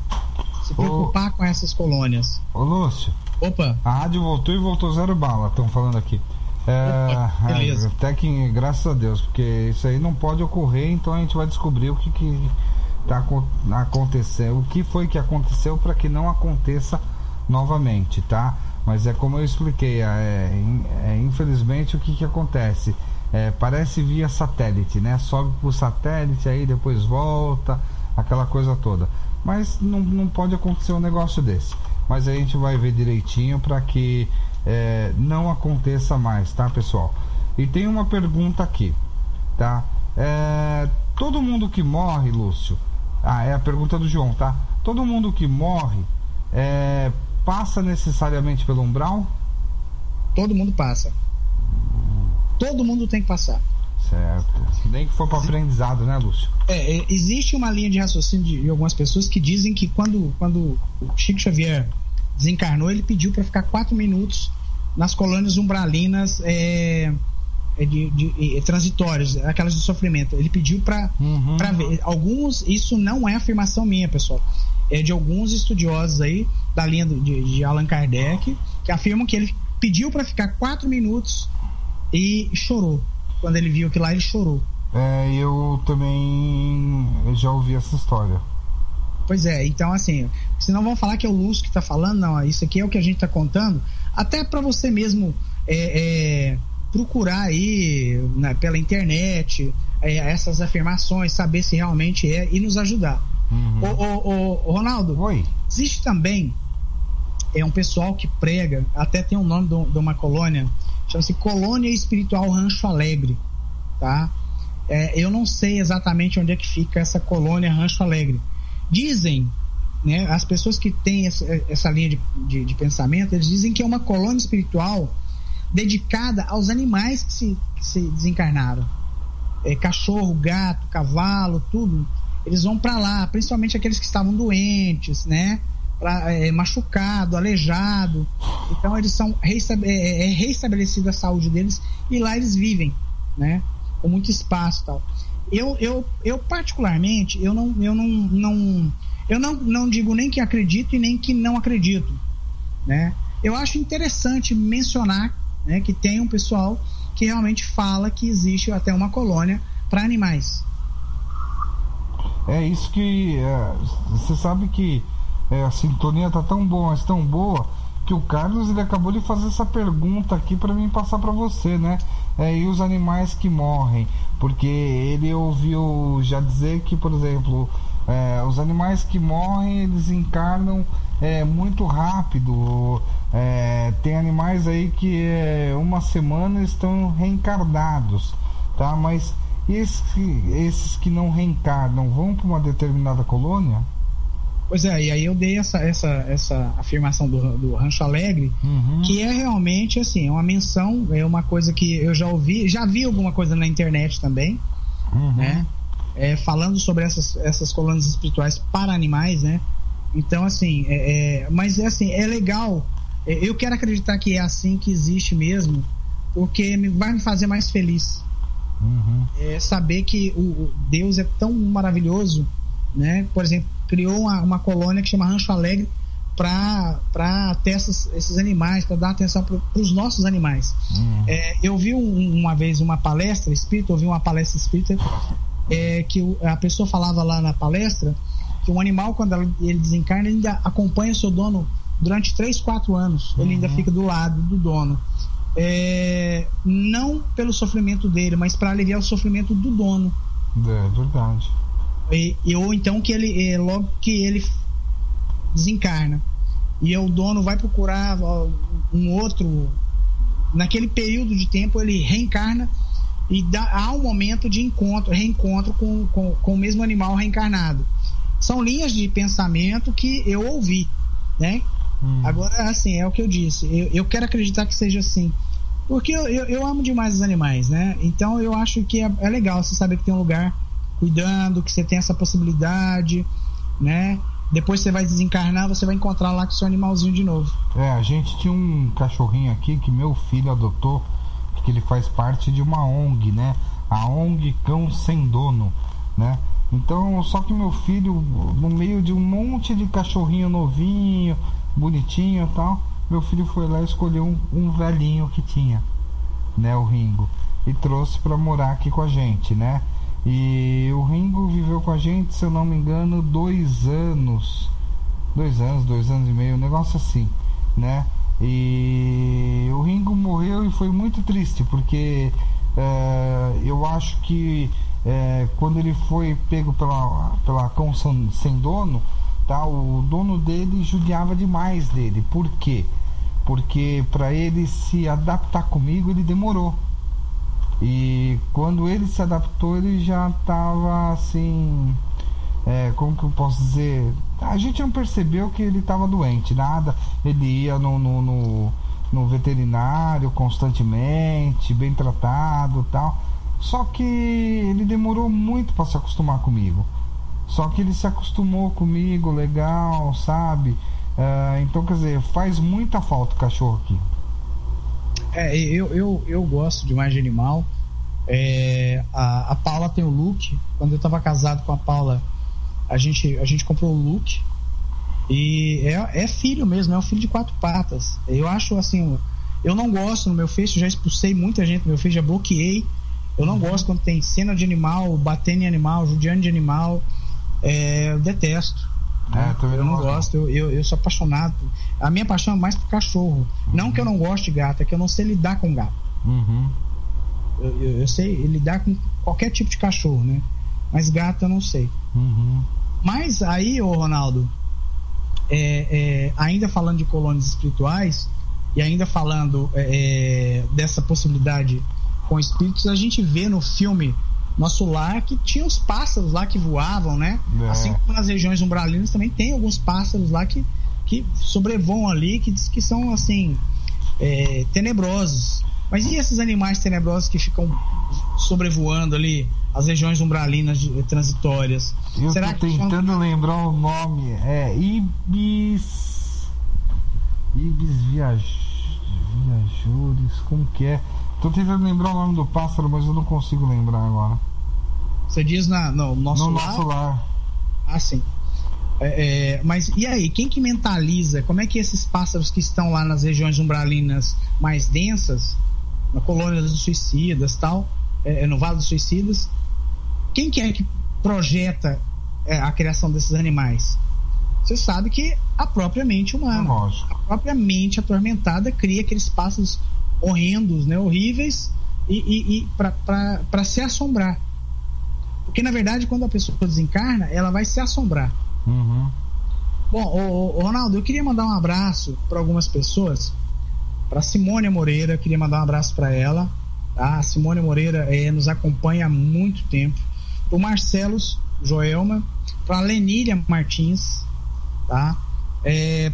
[SPEAKER 3] se preocupar com essas colônias.
[SPEAKER 2] Ô Lúcio.
[SPEAKER 3] Opa.
[SPEAKER 2] A rádio voltou e voltou 0 bala, estão falando aqui.
[SPEAKER 3] Opa, beleza.
[SPEAKER 2] Até que, graças a Deus, porque isso aí não pode ocorrer, então a gente vai descobrir o que tá acontecendo, o que foi que aconteceu para que não aconteça novamente, tá? Mas é como eu expliquei, infelizmente o que acontece? Parece via satélite, né? Sobe pro satélite, aí depois volta, aquela coisa toda. Mas não pode acontecer um negócio desse. Mas aí a gente vai ver direitinho para que não aconteça mais, tá, pessoal? E tem uma pergunta aqui, tá? Todo mundo que morre, Lúcio, é a pergunta do João, tá? Todo mundo que morre passa necessariamente pelo umbral?
[SPEAKER 3] Todo mundo passa. Todo mundo tem que passar.
[SPEAKER 2] Certo. Nem que for para aprendizado, né, Lúcio?
[SPEAKER 3] Existe uma linha de raciocínio de algumas pessoas que dizem que quando o Chico Xavier desencarnou, ele pediu para ficar 4 minutos nas colônias umbralinas transitórias, aquelas de sofrimento. Ele pediu para ver. Alguns, isso não é afirmação minha, pessoal. É de alguns estudiosos aí da linha de Allan Kardec, que afirmam que ele pediu para ficar 4 minutos e chorou. Quando ele viu que lá, ele chorou.
[SPEAKER 2] Eu também já ouvi essa história.
[SPEAKER 3] Pois então assim, senão vão falar que é o Lúcio que está falando. Não, isso aqui é o que a gente está contando, até para você mesmo procurar aí pela internet essas afirmações, saber se realmente é e nos ajudar. Ô Ronaldo,
[SPEAKER 2] oi.
[SPEAKER 3] Existe também um pessoal que prega, até tem um nome de uma colônia, chama-se Colônia Espiritual Rancho Alegre, tá? Eu não sei exatamente onde é que fica essa colônia Rancho Alegre. Dizem, né, as pessoas que têm essa linha de pensamento, eles dizem que é uma colônia espiritual dedicada aos animais que se desencarnaram. Cachorro, gato, cavalo, tudo. Eles vão para lá, principalmente aqueles que estavam doentes, né? Machucado, aleijado. Então eles são reestabelecida a saúde deles e lá eles vivem, né? Com muito espaço e tal. Eu particularmente, eu não digo nem que acredito e nem que não acredito, né? Eu acho interessante mencionar, né, que tem um pessoal que realmente fala que existe até uma colônia para animais.
[SPEAKER 2] É isso que você sabe que a sintonia tá tão boa, mas tão boa, que o Carlos ele acabou de fazer essa pergunta aqui para mim passar para você, né? E os animais que morrem, porque ele ouviu já dizer que, por exemplo, os animais que morrem eles encarnam muito rápido. Tem animais aí que uma semana estão reencarnados, tá? Mas esses que não reencarnam vão para uma determinada colônia?
[SPEAKER 3] Pois e aí eu dei essa afirmação do Rancho Alegre, que é realmente assim, uma menção, é uma coisa que eu já vi alguma coisa na internet também, né? Falando sobre essas colônias espirituais para animais, né? Então assim, mas assim, é legal, eu quero acreditar que é assim, que existe mesmo, porque vai me fazer mais feliz. Saber que o Deus é tão maravilhoso, né? Por exemplo, criou uma colônia que chama Rancho Alegre para ter esses animais, para dar atenção para os nossos animais. Eu vi uma vez uma palestra espírita, que a pessoa falava lá na palestra que um animal, quando ele desencarna, ele ainda acompanha seu dono durante 3-4 anos. Ele ainda fica do lado do dono. Não pelo sofrimento dele, mas para aliviar o sofrimento do dono.
[SPEAKER 2] É verdade.
[SPEAKER 3] Ou então que ele logo que ele desencarna e o dono vai procurar um outro, naquele período de tempo ele reencarna e há um momento de reencontro com o mesmo animal reencarnado. São linhas de pensamento que eu ouvi, né? Agora, assim, é o que eu disse, eu quero acreditar que seja assim, porque eu amo demais os animais, né? Então eu acho que é legal você saber que tem um lugar cuidando, que você tem essa possibilidade, né? Depois você vai desencarnar, você vai encontrar lá com o seu animalzinho de novo.
[SPEAKER 2] A gente tinha um cachorrinho aqui que meu filho adotou, que ele faz parte de uma ONG, né? A ONG Cão Sem Dono, né? Então, só que meu filho, no meio de um monte de cachorrinho novinho, bonitinho e tal, meu filho foi lá e escolheu um velhinho que tinha, né, o Ringo, e trouxe para morar aqui com a gente, né? E o Ringo viveu com a gente, se eu não me engano, 2 anos, 2 anos e meio, um negócio assim, né? E o Ringo morreu e foi muito triste, porque eu acho que quando ele foi pego pela cão sem dono, tá, o dono dele judiava demais dele. Por quê? Porque para ele se adaptar comigo ele demorou. E quando ele se adaptou, ele já estava assim, como que eu posso dizer? A gente não percebeu que ele estava doente, nada. Ele ia no veterinário constantemente, bem tratado e tal. Só que ele demorou muito para se acostumar comigo. Só que ele se acostumou comigo, legal, sabe? Então, quer dizer, faz muita falta o cachorro aqui.
[SPEAKER 3] Eu gosto demais de animal. A Paula tem o Luke. Quando eu tava casado com a Paula, a gente comprou o Luke. E é filho mesmo, é um filho de 4 patas. Eu acho assim, eu não gosto no meu Face, eu já expulsei muita gente no meu Face, já bloqueei. Eu não gosto quando tem cena de animal, batendo em animal, judiando de animal. Eu detesto. Eu não gosto, eu sou apaixonado. A minha paixão é mais por cachorro. Não que eu não goste de gato, é que eu não sei lidar com gato. Eu sei lidar com qualquer tipo de cachorro, né? Mas gato eu não sei. Mas aí, ô Ronaldo, ainda falando de colônias espirituais e ainda falando dessa possibilidade com espíritos, a gente vê no filme Nosso Lar que tinha os pássaros lá que voavam, né? Assim como nas regiões umbralinas também tem alguns pássaros lá que sobrevoam ali, que diz que são assim tenebrosos. Mas e esses animais tenebrosos que ficam sobrevoando ali as regiões umbralinas transitórias?
[SPEAKER 2] Eu tô tentando lembrar o nome. Ibis viajores, como que é? Tô tentando lembrar o nome do pássaro, mas eu não consigo lembrar agora.
[SPEAKER 3] Você diz no nosso
[SPEAKER 2] lar?
[SPEAKER 3] Ah, sim. Mas e aí, quem que mentaliza? Como é que esses pássaros que estão lá nas regiões umbralinas mais densas, na colônia dos suicidas tal, no Vale dos Suicidas, quem que é que projeta a criação desses animais? Você sabe que a própria mente humana, a própria mente atormentada cria aqueles pássaros horrendos, né, horríveis, e para se assombrar. Porque na verdade quando a pessoa desencarna, ela vai se assombrar. Bom, Ronaldo, eu queria mandar um abraço para algumas pessoas. Para Simônia Moreira, eu queria mandar um abraço para ela, tá? A Simônia Moreira nos acompanha há muito tempo. Para o Marcelo Joelma, para a Lenília Martins, tá?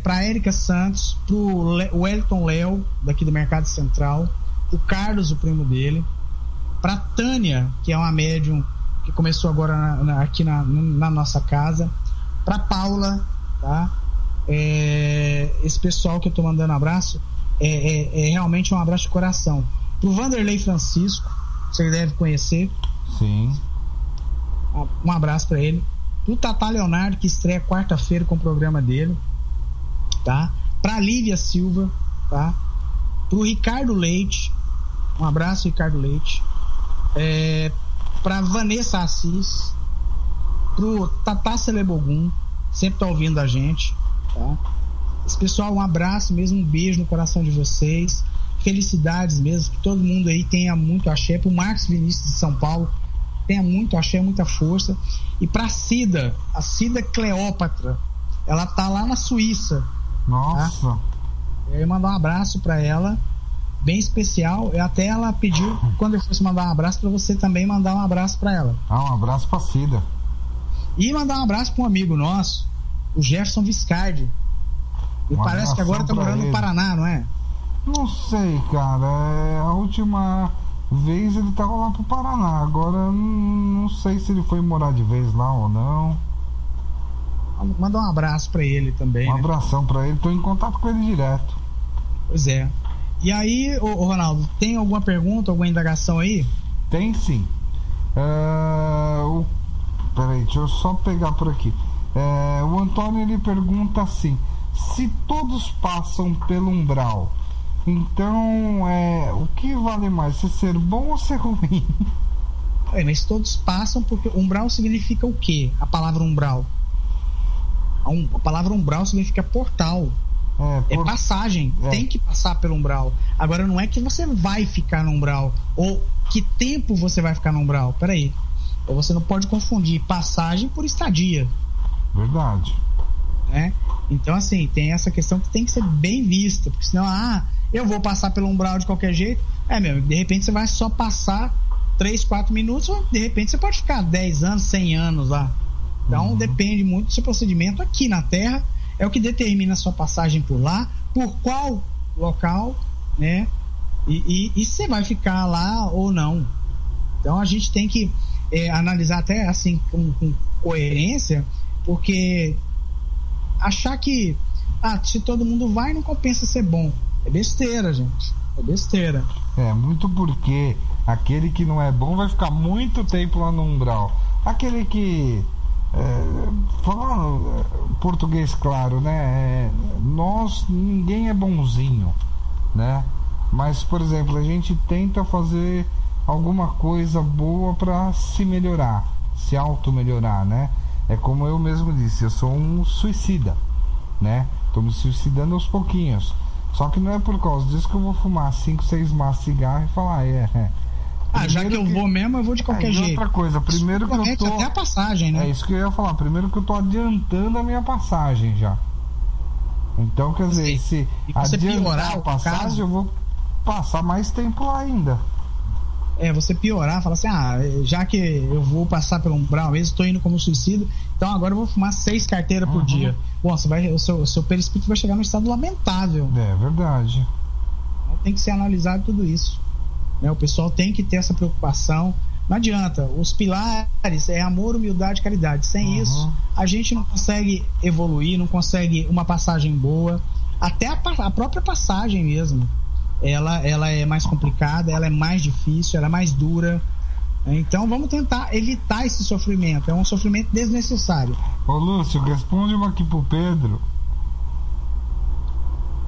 [SPEAKER 3] Para a Érica Santos, para o Wellington Léo, daqui do Mercado Central, o Carlos, o primo dele, para a Tânia, que é uma médium que começou agora aqui na nossa casa, para Paula, tá? Esse pessoal que eu tô mandando abraço é realmente um abraço de coração. Pro Vanderlei Francisco, você deve conhecer.
[SPEAKER 2] Sim.
[SPEAKER 3] Um abraço para ele. Pro Tatá Leonardo, que estreia quarta-feira com o programa dele, tá? Pra Lívia Silva, tá? Pro Ricardo Leite, um abraço, Ricardo Leite. Pra Vanessa Assis, pro Tatá Celebogum, sempre tá ouvindo a gente, tá? Esse pessoal, um abraço mesmo, um beijo no coração de vocês, felicidades mesmo, que todo mundo aí tenha muito axé. Pro Marcos Vinícius de São Paulo, tenha muito axé, muita força. E pra Cida, a Cida Cleópatra, ela tá lá na Suíça.
[SPEAKER 2] Nossa.
[SPEAKER 3] Tá? Eu ia mandar um abraço pra ela, bem especial. Até ela pediu, quando eu fosse mandar um abraço, pra você também mandar um abraço pra ela.
[SPEAKER 2] Um abraço pra Cida. E
[SPEAKER 3] mandar um abraço pra um amigo nosso, o Jefferson Viscardi. E parece que agora tá morando no Paraná, não é?
[SPEAKER 2] Não sei, cara. A última vez ele tava lá pro Paraná. Agora não sei se ele foi morar de vez lá ou não.
[SPEAKER 3] Manda um abraço pra ele também.
[SPEAKER 2] Um abração pra ele. Tô em contato com ele direto.
[SPEAKER 3] Pois é. E aí, ô Ronaldo, tem alguma pergunta, alguma indagação aí?
[SPEAKER 2] Tem sim. Peraí, Peraí, deixa eu só pegar por aqui. O Antônio, ele pergunta assim: se todos passam pelo umbral, então o que vale mais, se ser bom ou ser ruim?
[SPEAKER 3] Mas todos passam, porque umbral significa o quê? A palavra umbral. A palavra umbral significa portal. É passagem. Tem que passar pelo umbral. Agora, não é que você vai ficar no umbral, ou que tempo você vai ficar no umbral. Peraí. Você não pode confundir passagem por estadia.
[SPEAKER 2] Verdade.
[SPEAKER 3] Então, assim, tem essa questão que tem que ser bem vista, porque senão, eu vou passar pelo umbral de qualquer jeito. De repente você vai só passar 3, 4 minutos, ou de repente você pode ficar 10 anos, 100 anos lá. Então, depende muito do seu procedimento aqui na Terra. É o que determina a sua passagem por lá, por qual local, né? E se você vai ficar lá ou não. Então a gente tem que analisar até assim com coerência, porque achar que se todo mundo vai, não compensa ser bom. É besteira, gente. É besteira.
[SPEAKER 2] Muito porque aquele que não é bom vai ficar muito tempo lá no umbral. Aquele que falando português claro, né? Ninguém é bonzinho, né? Mas, por exemplo, a gente tenta fazer alguma coisa boa para se melhorar, se auto-melhorar, né? É como eu mesmo disse, eu sou um suicida, né? Tô me suicidando aos pouquinhos. Só que não é por causa disso que eu vou fumar 5, 6 maços de cigarro e falar,
[SPEAKER 3] já que eu vou mesmo, eu vou de qualquer jeito.
[SPEAKER 2] Outra coisa, primeiro que eu tô...
[SPEAKER 3] até a passagem, né?
[SPEAKER 2] É isso que eu ia falar. Primeiro que eu tô adiantando a minha passagem já. Então, quer dizer, se adiantar a passagem, eu vou passar mais tempo lá ainda.
[SPEAKER 3] Você piorar, falar assim, já que eu vou passar pelo umbral mesmo, estou indo como suicida, então agora eu vou fumar 6 carteiras por dia. Bom, o seu perispírito vai chegar num estado lamentável.
[SPEAKER 2] É verdade.
[SPEAKER 3] Então, tem que ser analisado tudo isso. O pessoal tem que ter essa preocupação. Não adianta. Os pilares é amor, humildade e caridade. Sem isso, a gente não consegue evoluir, não consegue uma passagem boa. Até a própria passagem mesmo, ela é mais complicada, ela é mais difícil, ela é mais dura. Então vamos tentar evitar esse sofrimento. É um sofrimento desnecessário.
[SPEAKER 2] Ô Lúcio, responde uma aqui pro Pedro.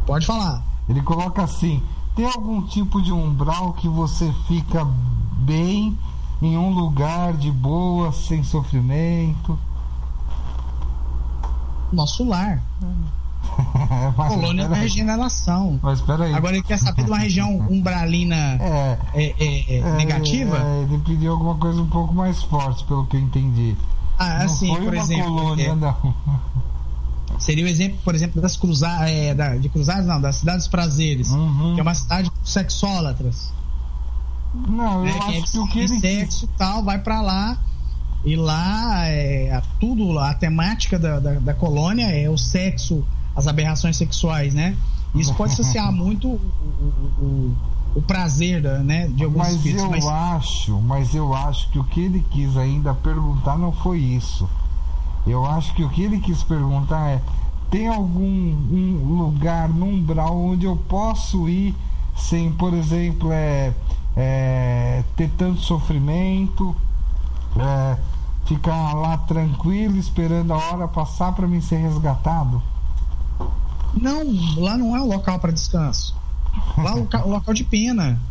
[SPEAKER 3] Pode falar.
[SPEAKER 2] Ele coloca assim: tem algum tipo de umbral que você fica bem em um lugar de boa, sem sofrimento?
[SPEAKER 3] Nosso lar. Colônia da regeneração.
[SPEAKER 2] Mas peraí.
[SPEAKER 3] Agora ele quer saber de uma região umbralina negativa?
[SPEAKER 2] Ele pediu alguma coisa um pouco mais forte, pelo que eu entendi. Não
[SPEAKER 3] assim,
[SPEAKER 2] foi
[SPEAKER 3] por
[SPEAKER 2] uma
[SPEAKER 3] exemplo.
[SPEAKER 2] Colônia, não.
[SPEAKER 3] Seria o exemplo, por exemplo, das das Cidades dos Prazeres, que é uma cidade de sexólatras.
[SPEAKER 2] Não, eu acho que o que ele
[SPEAKER 3] sexo tal, vai pra lá, e lá tudo, a temática da colônia é o sexo, as aberrações sexuais, né? Isso pode associar muito o prazer, né, de alguns espíritos.
[SPEAKER 2] Mas eu acho que o que ele quis ainda perguntar não foi isso. Eu acho que o que ele quis perguntar é: tem algum lugar no umbral onde eu posso ir sem, por exemplo, ter tanto sofrimento, ficar lá tranquilo esperando a hora passar para mim ser resgatado?
[SPEAKER 3] Não, lá não é um local para descanso. Lá é um local de pena.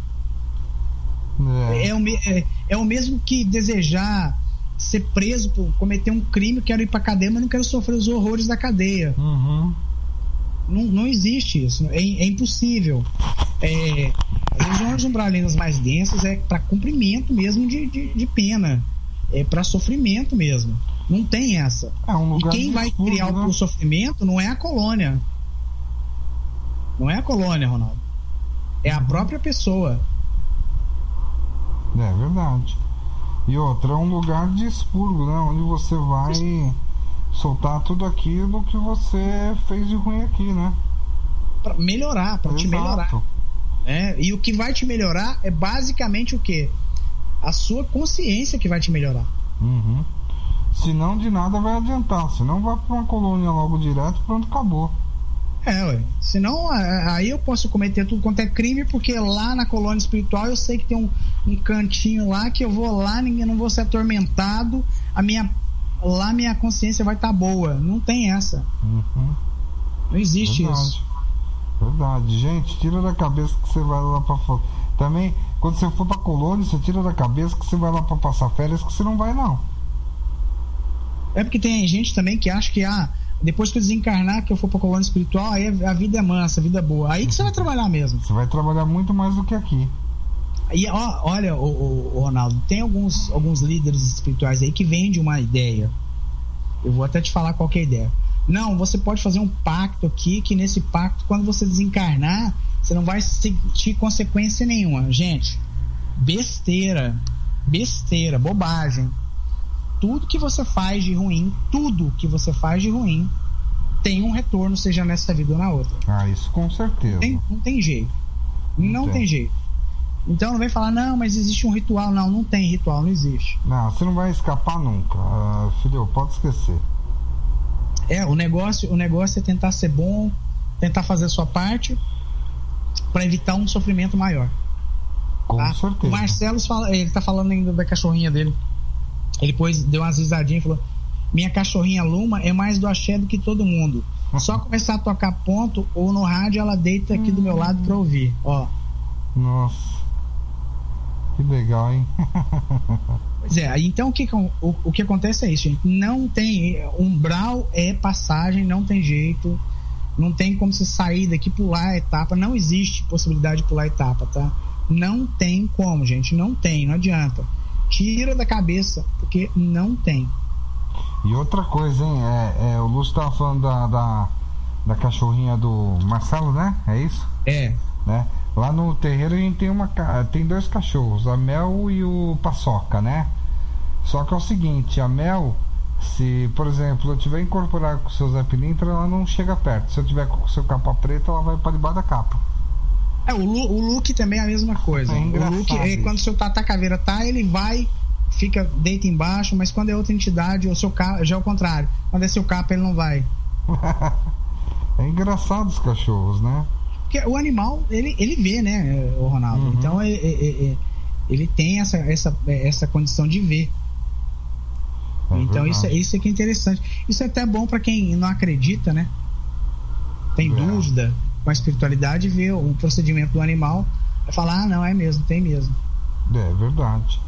[SPEAKER 3] É o mesmo que desejar ser preso por cometer um crime, quero ir pra cadeia, mas não quero sofrer os horrores da cadeia. Não existe isso, é impossível. As regiões umbralinas mais densas é para cumprimento mesmo de pena, é para sofrimento mesmo, não tem essa. E quem vai criar o sofrimento não é a colônia, Ronaldo, é a própria pessoa.
[SPEAKER 2] É verdade. E outra, é um lugar de expurgo, né? Onde você vai soltar tudo aquilo que você fez de ruim aqui, né?
[SPEAKER 3] Pra melhorar, pra te melhorar. E o que vai te melhorar é basicamente o quê? A sua consciência que vai te melhorar.
[SPEAKER 2] Senão de nada vai adiantar. Senão vai pra uma colônia logo direto, pronto, acabou.
[SPEAKER 3] Senão aí eu posso cometer tudo quanto é crime, porque lá na colônia espiritual eu sei que tem um cantinho lá que eu vou lá, ninguém, não vou ser atormentado, a minha lá minha consciência vai estar boa. Não tem essa. Não existe isso.
[SPEAKER 2] Verdade. Gente, tira da cabeça que você vai lá pra... Também, quando você for pra colônia, você tira da cabeça que você vai lá pra passar férias, que você não vai, não.
[SPEAKER 3] É porque tem gente também que acha que, depois que eu desencarnar, que eu for pra colônia espiritual, aí a vida é mansa, a vida é boa. Aí que você vai trabalhar mesmo.
[SPEAKER 2] Você vai trabalhar muito mais do que aqui.
[SPEAKER 3] E olha, o Ronaldo, tem alguns líderes espirituais aí que vendem uma ideia. Eu vou até te falar qual que é a ideia. Não, você pode fazer um pacto aqui, que nesse pacto, quando você desencarnar, você não vai sentir consequência nenhuma. Gente, besteira, bobagem. Tudo que você faz de ruim, tem um retorno, seja nessa vida ou na outra.
[SPEAKER 2] Isso com certeza.
[SPEAKER 3] Não tem jeito. Não tem jeito. Então não vem falar, não, mas existe um ritual. Não tem ritual, não existe.
[SPEAKER 2] Não, você não vai escapar nunca. Filho, pode esquecer.
[SPEAKER 3] O negócio é tentar ser bom, tentar fazer a sua parte para evitar um sofrimento maior.
[SPEAKER 2] Com certeza.
[SPEAKER 3] O Marcelo ele tá falando ainda da cachorrinha dele. Ele depois deu umas risadinhas e falou: minha cachorrinha Luma é mais do axé do que todo mundo. Só começar a tocar ponto ou no rádio, ela deita aqui do meu lado pra ouvir. Ó.
[SPEAKER 2] Nossa. Que legal, hein?
[SPEAKER 3] Pois é, então o que acontece é isso, gente. Não tem. Umbral é passagem, não tem jeito. Não tem como você sair daqui, pular a etapa. Não existe possibilidade de pular a etapa, tá? Não tem como, gente. Não tem, não adianta. Tira da cabeça, porque não tem.
[SPEAKER 2] E outra coisa, hein? O Lúcio tava falando da cachorrinha do Marcelo, né? É isso? Né? Lá no terreiro a gente tem 2 cachorros, a Mel e o Paçoca, né? Só que é o seguinte, a Mel, se, por exemplo, eu tiver incorporado com o seu Zé Pilintra, ela não chega perto. Se eu tiver com o seu capa preta, ela vai para debaixo da capa.
[SPEAKER 3] O Luke também é a mesma coisa. O Luke, quando o seu Tata Caveira ele vai, deita embaixo, mas quando é outra entidade, o seu capa, já é o contrário. Quando é seu capa, ele não vai.
[SPEAKER 2] É engraçado os cachorros, né?
[SPEAKER 3] Porque o animal, ele vê, né, o Ronaldo? Então ele tem essa condição de ver. Então isso é que é interessante. Isso é até bom para quem não acredita, né? Tem dúvida com a espiritualidade, ver o procedimento do animal, vai falar, não, é mesmo, tem mesmo.
[SPEAKER 2] É verdade.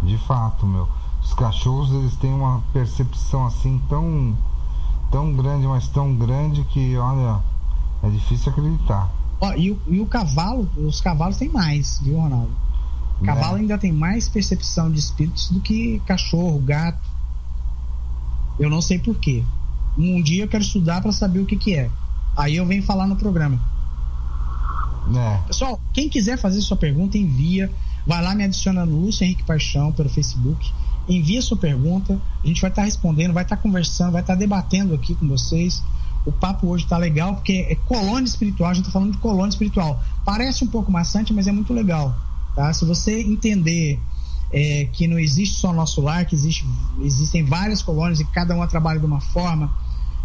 [SPEAKER 2] De fato, meu. Os cachorros, eles têm uma percepção assim tão grande, mas tão grande que, olha, é difícil acreditar.
[SPEAKER 3] E o cavalo, os cavalos têm mais, viu, Ronaldo? O cavalo ainda tem mais percepção de espíritos do que cachorro, gato. Eu não sei por quê. Um dia eu quero estudar para saber o que é. Aí eu venho falar no programa. Pessoal, quem quiser fazer sua pergunta, envia. Vai lá, me adiciona no Lúcio Henrique Paixão pelo Facebook. Envia sua pergunta. A gente vai estar respondendo, vai estar conversando, vai estar debatendo aqui com vocês. O papo hoje tá legal, porque é colônia espiritual, a gente tá falando de colônia espiritual. Parece um pouco maçante, mas é muito legal, tá? Se você entender que não existe só nosso lar, que existem várias colônias e que cada uma trabalha de uma forma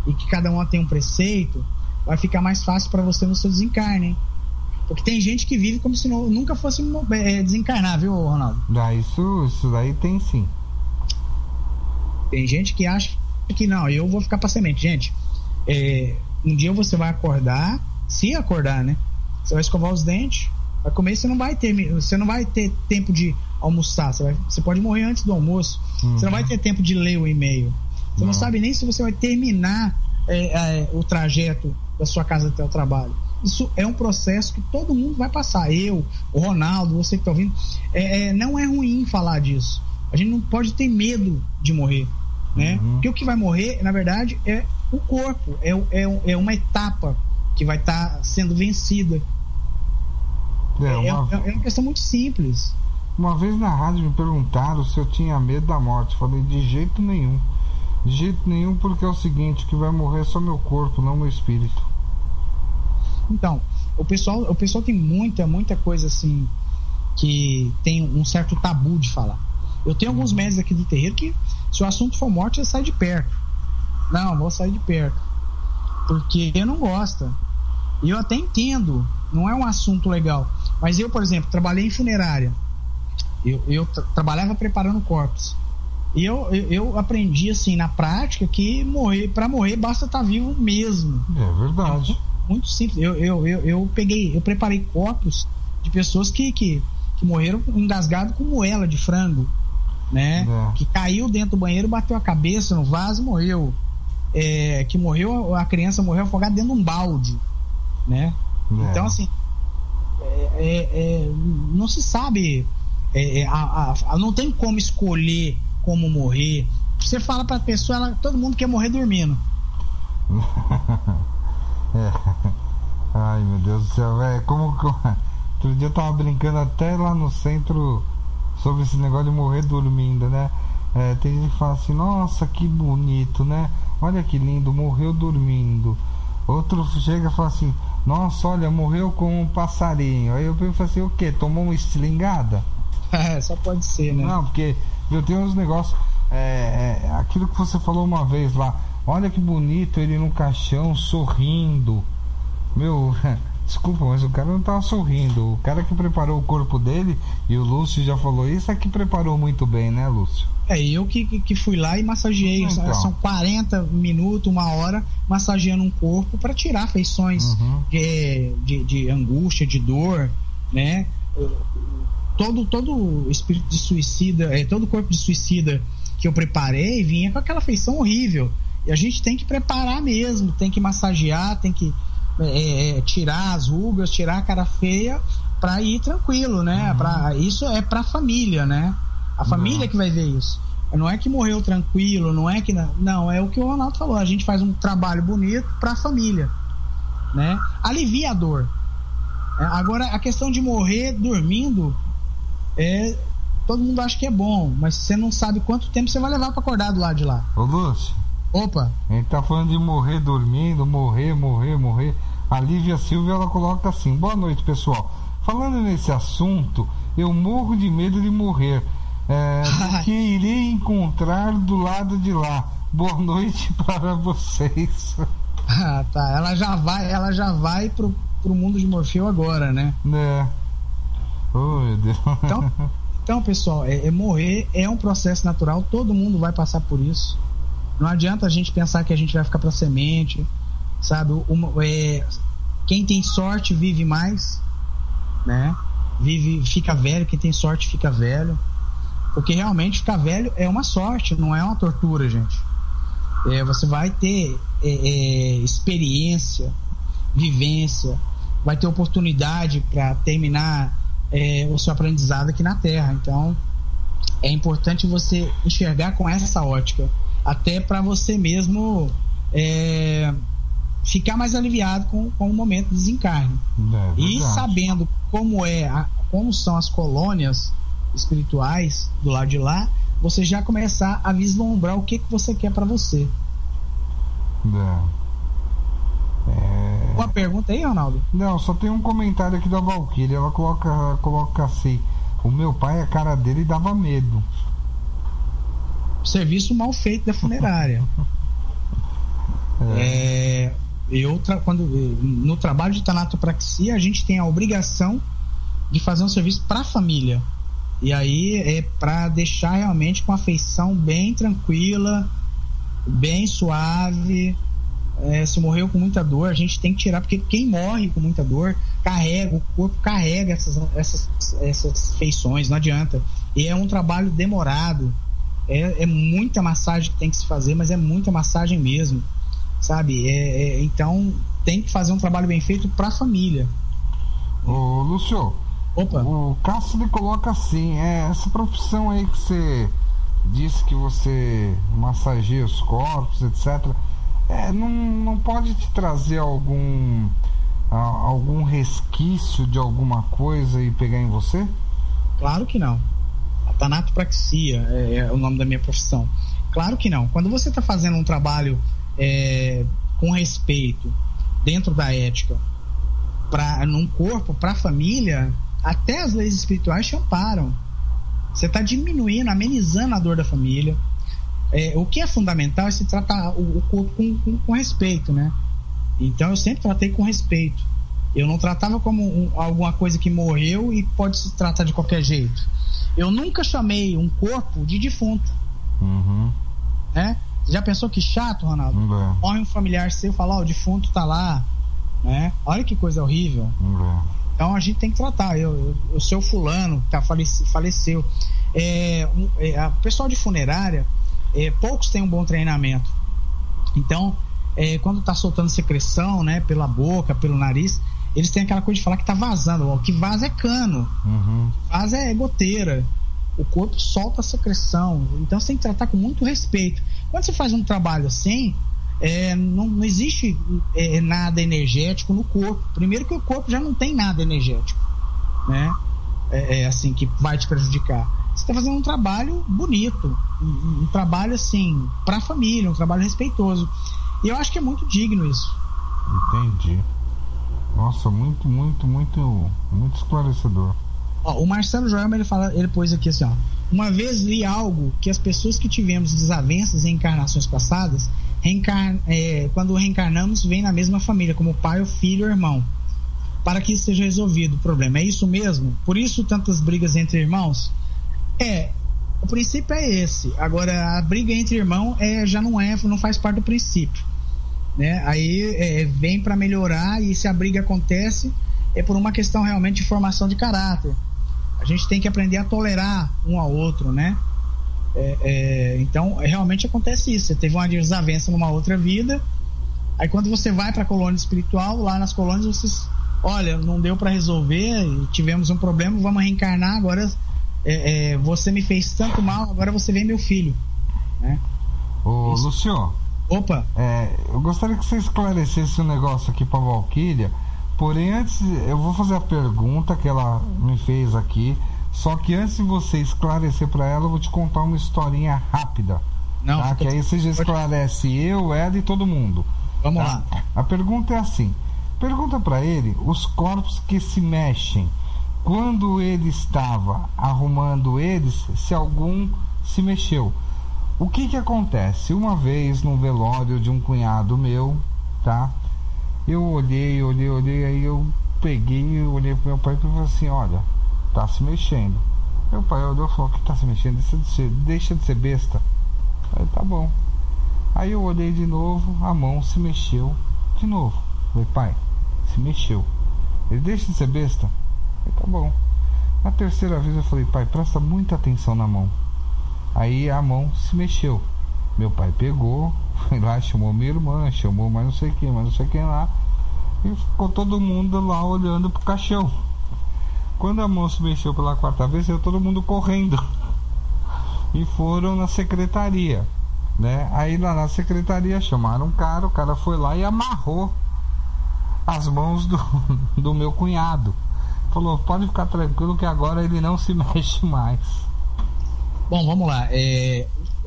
[SPEAKER 3] e que cada uma tem um preceito, vai ficar mais fácil para você no seu desencarne, hein? Porque tem gente que vive como se nunca fosse desencarnar, viu, Ronaldo?
[SPEAKER 2] Isso daí tem sim.
[SPEAKER 3] Tem gente que acha que não, eu vou ficar pra semente. Gente, um dia você vai acordar, se acordar, né? Você vai escovar os dentes, vai comer, você não vai ter tempo de almoçar, você pode morrer antes do almoço, você não vai ter tempo de ler o e-mail, você não sabe nem se você vai terminar o trajeto da sua casa até o trabalho. Isso é um processo que todo mundo vai passar. Eu, o Ronaldo, você que está ouvindo, não é ruim falar disso. A gente não pode ter medo de morrer, né? Porque o que vai morrer, na verdade, é o corpo, é uma etapa que vai estar sendo vencida. É uma questão muito simples.
[SPEAKER 2] Uma vez na rádio me perguntaram se eu tinha medo da morte. Falei, de jeito nenhum. De jeito nenhum, porque é o seguinte, que vai morrer só meu corpo, não meu espírito.
[SPEAKER 3] Então, o pessoal tem muita coisa assim que tem um certo tabu de falar. Eu tenho alguns médicos aqui do terreiro que, se o assunto for morte, você sai de perto. Não, vou sair de perto, porque eu não gosto. E eu até entendo, não é um assunto legal. Mas eu, por exemplo, trabalhei em funerária. Eu trabalhava preparando corpos. E eu aprendi, assim, na prática, que para morrer basta estar vivo mesmo.
[SPEAKER 2] É verdade.
[SPEAKER 3] Muito simples. Eu preparei corpos de pessoas que morreram engasgado com moela de frango, né? Que caiu dentro do banheiro, bateu a cabeça no vaso e morreu. A criança morreu afogada dentro de um balde, né? Então, assim, não se sabe, não tem como escolher como morrer. Você fala pra pessoa, todo mundo quer morrer dormindo.
[SPEAKER 2] Ai, meu Deus do céu, velho. Outro dia eu tava brincando até lá no centro sobre esse negócio de morrer dormindo, né? Tem gente que fala assim, nossa, que bonito, né? Olha que lindo, morreu dormindo. Outro chega e fala assim, nossa, olha, morreu com um passarinho. Aí eu penso assim, o quê? Tomou uma estilingada?
[SPEAKER 3] Só pode ser, né?
[SPEAKER 2] Não, porque eu tenho uns negócios, aquilo que você falou uma vez lá, olha que bonito ele no caixão sorrindo. Meu, desculpa, mas o cara não tava sorrindo. O cara que preparou o corpo dele, e o Lúcio já falou isso, é que preparou muito bem, né, Lúcio?
[SPEAKER 3] Eu que fui lá e massageei. Então. São 40 minutos, 1 hora massageando um corpo para tirar feições de angústia, de dor, né? Todo espírito de suicida, todo corpo de suicida que eu preparei vinha com aquela feição horrível. E a gente tem que preparar mesmo, tem que massagear, tem que tirar as rugas, tirar a cara feia para ir tranquilo, né? Isso é pra família, né? A família que vai ver isso. Não é que morreu tranquilo, não é que... Não, é o que o Ronaldo falou. A gente faz um trabalho bonito pra família, né? Alivia a dor. Agora, a questão de morrer dormindo, todo mundo acha que é bom, mas você não sabe quanto tempo você vai levar pra acordar do lado de lá.
[SPEAKER 2] Ô, Lúcio.
[SPEAKER 3] Opa.
[SPEAKER 2] A gente tá falando de morrer dormindo, morrer. A Lívia Silva, ela coloca assim, boa noite, pessoal. Falando nesse assunto, eu morro de medo de morrer. Do que irei encontrar do lado de lá. Boa noite para vocês.
[SPEAKER 3] Tá. Ela já vai pro mundo de Morfeu agora, né?
[SPEAKER 2] Oh, meu Deus.
[SPEAKER 3] Então, pessoal, morrer é um processo natural. Todo mundo vai passar por isso. Não adianta a gente pensar que a gente vai ficar pra semente, sabe? Quem tem sorte vive mais, né? Fica velho. Quem tem sorte fica velho. Porque realmente ficar velho é uma sorte, não é uma tortura, gente. Você vai ter experiência, vivência, vai ter oportunidade para terminar o seu aprendizado aqui na Terra. Então é importante você enxergar com essa ótica, até para você mesmo ficar mais aliviado com o momento de desencarne. E sabendo como são as colônias espirituais do lado de lá, você já começar a vislumbrar o que você quer para você. Uma pergunta aí, Ronaldo?
[SPEAKER 2] Não, só tem um comentário aqui da Valquíria. Ela coloca assim: o meu pai, a cara dele dava medo.
[SPEAKER 3] Serviço mal feito da funerária. No trabalho de tanatopraxia, a gente tem a obrigação de fazer um serviço para a família. E aí é para deixar realmente com a feição bem tranquila, bem suave. Se morreu com muita dor, a gente tem que tirar, porque quem morre com muita dor o corpo carrega essas feições, não adianta. E é um trabalho demorado, é muita massagem que tem que se fazer, mas é muita massagem mesmo, sabe? Então tem que fazer um trabalho bem feito para a família.
[SPEAKER 2] Ô, Lúcio.
[SPEAKER 3] Opa.
[SPEAKER 2] O Cássio coloca assim: essa profissão aí que você disse que você massageia os corpos, etc., não pode te trazer algum resquício de alguma coisa e pegar em você?
[SPEAKER 3] Claro que não. A tanatopraxia é o nome da minha profissão. Claro que não. Quando você está fazendo um trabalho com respeito, dentro da ética, num corpo, para a família, até as leis espirituais te amparam. Você está diminuindo, amenizando a dor da família. O que é fundamental é se tratar o corpo com respeito, né? Então eu sempre tratei com respeito. Eu não tratava como alguma coisa que morreu e pode se tratar de qualquer jeito. Eu nunca chamei um corpo de defunto. Né? Você já pensou que chato, Ronaldo? Morre um familiar seu, fala, ó, o defunto tá lá, né? Olha que coisa horrível. Então a gente tem que tratar. O seu fulano que faleceu. O pessoal de funerária, poucos têm um bom treinamento. Então, quando tá soltando secreção, né, pela boca, pelo nariz, eles têm aquela coisa de falar que tá vazando. O que vaza é cano, o que vaza é goteira. O corpo solta a secreção. Então você tem que tratar com muito respeito. Quando você faz um trabalho assim, não existe nada energético no corpo. Primeiro que o corpo já não tem nada energético, né? Assim, que vai te prejudicar. Você está fazendo um trabalho bonito, um trabalho assim para a família, um trabalho respeitoso. E eu acho que é muito digno isso.
[SPEAKER 2] Entendi. Nossa, muito esclarecedor.
[SPEAKER 3] O Marcelo Joelma, ele pôs aqui assim, ó: uma vez li algo que as pessoas que tivemos desavenças em encarnações passadas, quando reencarnamos, vem na mesma família, como pai, filho ou irmão, para que isso seja resolvido o problema. É isso mesmo? Por isso tantas brigas entre irmãos? O princípio é esse. Agora, a briga entre irmãos já não faz parte do princípio, né? Aí vem para melhorar, e se a briga acontece é por uma questão realmente de formação de caráter. A gente tem que aprender a tolerar um ao outro, né? Então, realmente acontece isso. Você teve uma desavença numa outra vida, aí quando você vai para a colônia espiritual, lá nas colônias vocês, olha, não deu para resolver, tivemos um problema, vamos reencarnar, agora você me fez tanto mal, agora você vem meu filho, né?
[SPEAKER 2] Ô, Lúcio.
[SPEAKER 3] Opa.
[SPEAKER 2] Eu gostaria que você esclarecesse um negócio aqui para Valquíria. Porém, antes, eu vou fazer a pergunta que ela me fez aqui. Só que antes de você esclarecer para ela, eu vou te contar uma historinha rápida.
[SPEAKER 3] Não,
[SPEAKER 2] tá? Que aí você já esclarece eu, ela e todo mundo.
[SPEAKER 3] Vamos
[SPEAKER 2] tá?
[SPEAKER 3] lá.
[SPEAKER 2] A pergunta é assim: pergunta para ele os corpos que se mexem. Quando ele estava arrumando eles, se algum se mexeu. O que acontece? Uma vez no velório de um cunhado meu, tá? Eu olhei, aí eu peguei, olhei pro meu pai e falei assim: olha, tá se mexendo. Meu pai olhou e falou: que tá se mexendo? Deixa de ser besta. Aí tá bom. Aí eu olhei de novo, a mão se mexeu de novo. Falei: pai, se mexeu. Ele: deixa de ser besta. Aí tá bom. Na terceira vez eu falei: pai, presta muita atenção na mão. Aí a mão se mexeu. Meu pai pegou, foi lá, chamou minha irmã, chamou mais não sei quem lá, e ficou todo mundo lá olhando pro caixão. Quando a mão se mexeu pela quarta vez, saiu todo mundo correndo e foram na secretaria, né? Aí lá na secretaria chamaram o cara foi lá e amarrou as mãos do meu cunhado. Falou: pode ficar tranquilo que agora ele não se mexe mais.
[SPEAKER 3] Bom, vamos lá.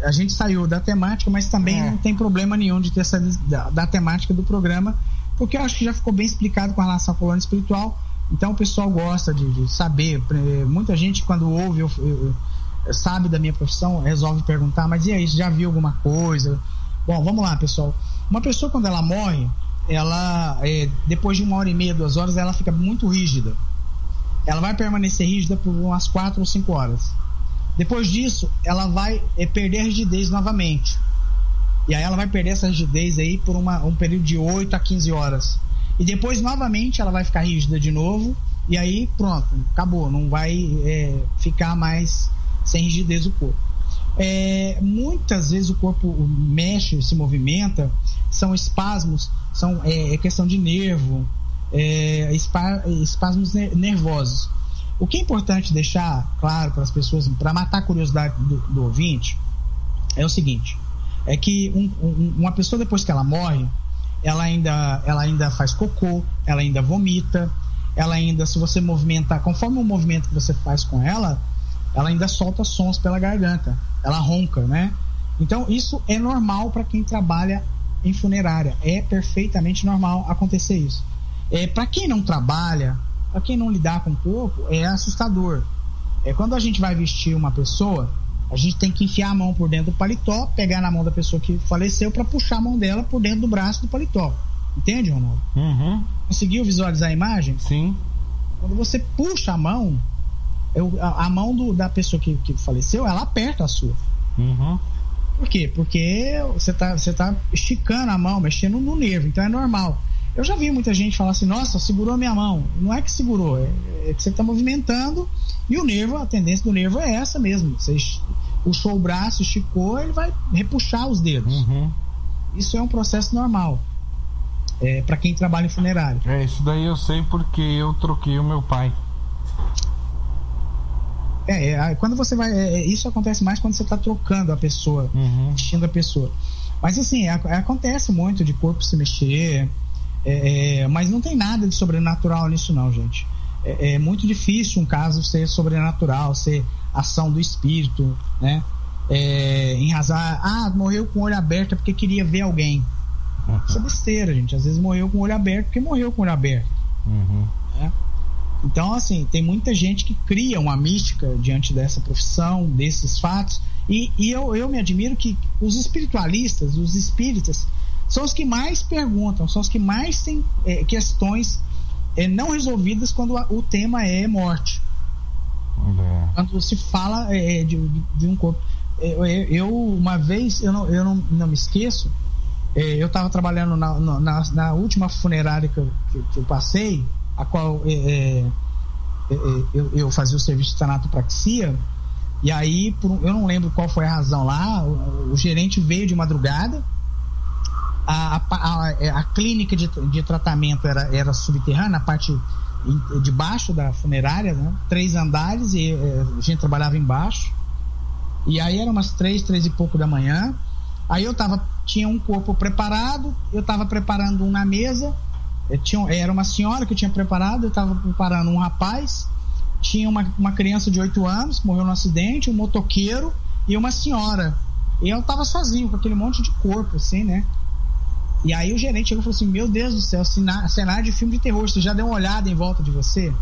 [SPEAKER 3] A gente saiu da temática, mas também não tem problema nenhum de ter saído da temática do programa, porque eu acho que já ficou bem explicado com relação à colônia espiritual. Então o pessoal gosta de saber. Muita gente, quando ouve, sabe da minha profissão, resolve perguntar: mas e aí, já viu alguma coisa? Bom, vamos lá, pessoal. Uma pessoa, quando ela morre, ela depois de 1h30, 2 horas, ela fica muito rígida. Ela vai permanecer rígida por umas 4 ou 5 horas. Depois disso, ela vai perder a rigidez novamente. E aí ela vai perder essa rigidez aí por um período de 8 a 15 horas. E depois, novamente, ela vai ficar rígida de novo. E aí, pronto, acabou. Não vai ficar mais sem rigidez o corpo. Muitas vezes o corpo mexe, se movimenta. São espasmos, é questão de nervo, espasmos nervosos. O que é importante deixar claro para as pessoas, para matar a curiosidade do ouvinte, é o seguinte: é que uma pessoa, depois que ela morre, ela ainda faz cocô, ela ainda vomita, ela ainda, se você movimentar, conforme o movimento que você faz com ela ainda solta sons pela garganta, ela ronca, né? Então isso é normal para quem trabalha em funerária, é perfeitamente normal acontecer isso. Para quem não trabalha, para quem não lidar com o corpo, é assustador. Quando a gente vai vestir uma pessoa, a gente tem que enfiar a mão por dentro do paletó, pegar na mão da pessoa que faleceu para puxar a mão dela por dentro do braço do paletó. Entende, Ronaldo?
[SPEAKER 2] Uhum.
[SPEAKER 3] Conseguiu visualizar a imagem?
[SPEAKER 2] Sim.
[SPEAKER 3] Quando você puxa a mão, a mão da pessoa que faleceu, ela aperta a sua.
[SPEAKER 2] Uhum.
[SPEAKER 3] Por quê? Porque você tá esticando a mão, mexendo no nervo, então é normal. Eu já vi muita gente falar assim, nossa, segurou a minha mão. Não é que segurou, é que você está movimentando e o nervo, a tendência do nervo é essa mesmo. Você puxou o braço, esticou, ele vai repuxar os dedos. Isso é um processo normal. Para quem trabalha em funerário.
[SPEAKER 2] Isso daí eu sei porque eu troquei o meu pai.
[SPEAKER 3] Quando você vai. Isso acontece mais quando você está trocando a pessoa, vestindo a pessoa. Mas assim, acontece muito de corpo se mexer, mas não tem nada de sobrenatural nisso, não, gente. É muito difícil um caso ser sobrenatural, ser ação do espírito, né? Em razão, morreu com o olho aberto porque queria ver alguém. Isso é besteira, gente. Às vezes morreu com o olho aberto porque morreu com o olho aberto. Né? Então, assim, tem muita gente que cria uma mística diante dessa profissão, desses fatos, e eu me admiro que os espiritualistas, os espíritas, são os que mais perguntam, são os que mais têm questões não resolvidas quando o tema é morte. Quando se fala de um corpo. Uma vez, eu não me esqueço, eu estava trabalhando na última funerária que eu passei, a qual eu fazia o serviço de tanatopraxia, e aí eu não lembro qual foi a razão lá, o gerente veio de madrugada, a clínica de tratamento era subterrânea, na parte de baixo da funerária, né? 3 andares, e a gente trabalhava embaixo, e aí eram umas 3 e pouco da manhã, aí tinha um corpo preparado, eu estava preparando um na mesa. Era uma senhora que eu tinha preparado, eu estava preparando um rapaz, tinha uma criança de 8 anos que morreu no acidente, um motoqueiro e uma senhora. E eu estava sozinho com aquele monte de corpo, assim, né? E aí o gerente chegou e falou assim: meu Deus do céu, cenário de filme de terror, você já deu uma olhada em volta de você?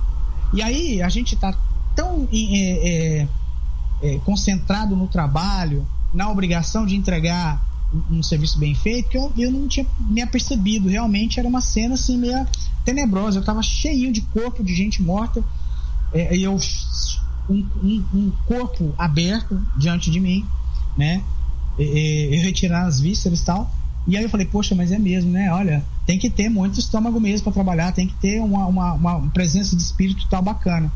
[SPEAKER 3] E aí a gente está tão concentrado no trabalho, na obrigação de entregar um serviço bem feito, que eu não tinha me apercebido. Realmente era uma cena assim meio tenebrosa. Eu tava cheio de corpo, de gente morta, um corpo aberto diante de mim, né? Eu retirar as vísceras e tal. E aí eu falei, poxa, mas é mesmo, né? Olha, tem que ter muito estômago mesmo para trabalhar, tem que ter uma presença de espírito tal bacana.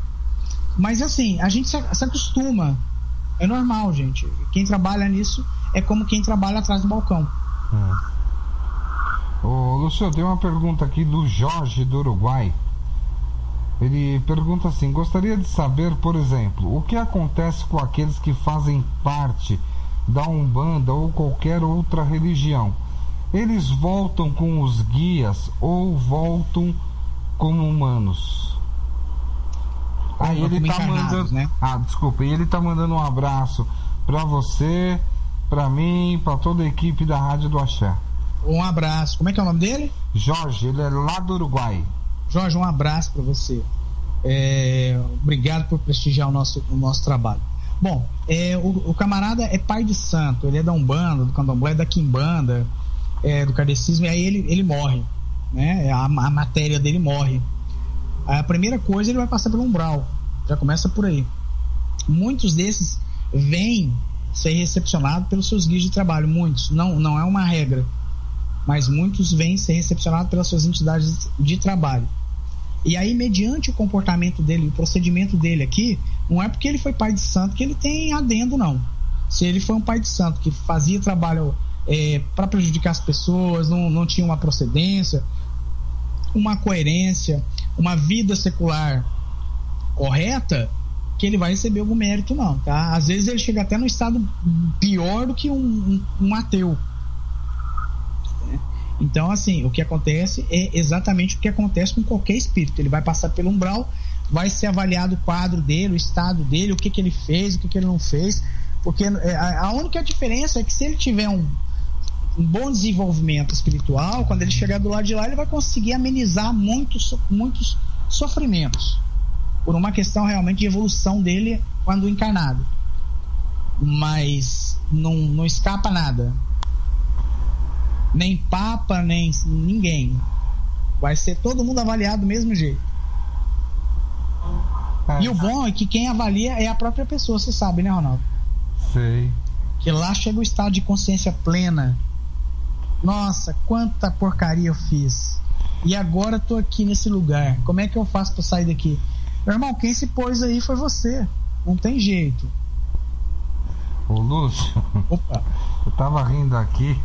[SPEAKER 3] Mas assim, a gente se acostuma. É normal, gente. Quem trabalha nisso é como quem trabalha atrás do balcão.
[SPEAKER 2] Ô, Lúcio, tem uma pergunta aqui do Jorge do Uruguai. Ele pergunta assim: gostaria de saber, por exemplo, o que acontece com aqueles que fazem parte da Umbanda ou qualquer outra religião? Eles voltam com os guias ou voltam como humanos? Aí ele tá mandando, né? Desculpa, e ele tá mandando um abraço pra você, pra mim, pra toda a equipe da Rádio do Axé.
[SPEAKER 3] Um abraço. Como é que é o nome dele?
[SPEAKER 2] Jorge, ele é lá do Uruguai.
[SPEAKER 3] Jorge, um abraço pra você. Obrigado por prestigiar o nosso trabalho. Bom, o camarada é pai de santo, ele é da Umbanda, do Candomblé, da Quimbanda, do Kardecismo, e aí ele morre, né? A matéria dele morre. A primeira coisa, ele vai passar pelo umbral. Já começa por aí. Muitos desses vêm ser recepcionados pelos seus guias de trabalho. Muitos, não é uma regra, mas muitos vêm ser recepcionados pelas suas entidades de trabalho. E aí, mediante o comportamento dele, o procedimento dele aqui, não é porque ele foi pai de santo que ele tem adendo, não. Se ele foi um pai de santo que fazia trabalho para prejudicar as pessoas, não tinha uma procedência, uma coerência, uma vida secular correta, que ele vai receber algum mérito, não, tá? Às vezes ele chega até no estado pior do que um ateu. Então, assim, o que acontece é exatamente o que acontece com qualquer espírito. Ele vai passar pelo umbral, vai ser avaliado o quadro dele, o estado dele, o que ele fez, o que ele não fez, porque a única diferença é que se ele tiver um bom desenvolvimento espiritual, quando ele chegar do lado de lá, ele vai conseguir amenizar muitos sofrimentos, por uma questão realmente de evolução dele quando encarnado. Mas não escapa nada, nem papa, nem ninguém. Vai ser todo mundo avaliado do mesmo jeito. E o bom é que quem avalia é a própria pessoa, você sabe, né, Ronaldo?
[SPEAKER 2] Sei.
[SPEAKER 3] Que lá chega o estado de consciência plena. Nossa, quanta porcaria eu fiz. E agora eu tô aqui nesse lugar. Como é que eu faço pra sair daqui? Meu irmão, quem se pôs aí foi você. Não tem jeito.
[SPEAKER 2] Ô Lúcio, opa, eu tava rindo aqui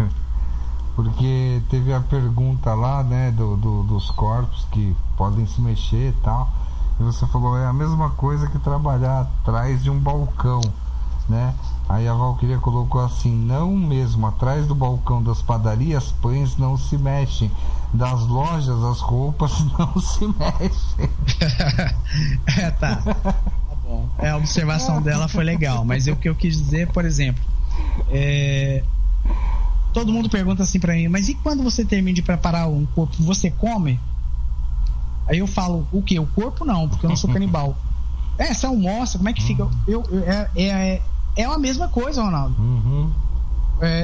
[SPEAKER 2] porque teve a pergunta lá, né, dos corpos que podem se mexer e tal. E você falou, é a mesma coisa que trabalhar atrás de um balcão, né? Aí a Valquíria colocou assim, não mesmo, atrás do balcão das padarias, pães não se mexem. Das lojas, as roupas não se mexem.
[SPEAKER 3] Tá bom. A observação dela foi legal, mas o que eu quis dizer, por exemplo, todo mundo pergunta assim pra mim, mas e quando você termina de preparar um corpo, você come? Aí eu falo, o quê? O corpo não, porque eu não sou canibal. Você almoça, como é que fica? É a mesma coisa, Ronaldo.
[SPEAKER 2] Uhum.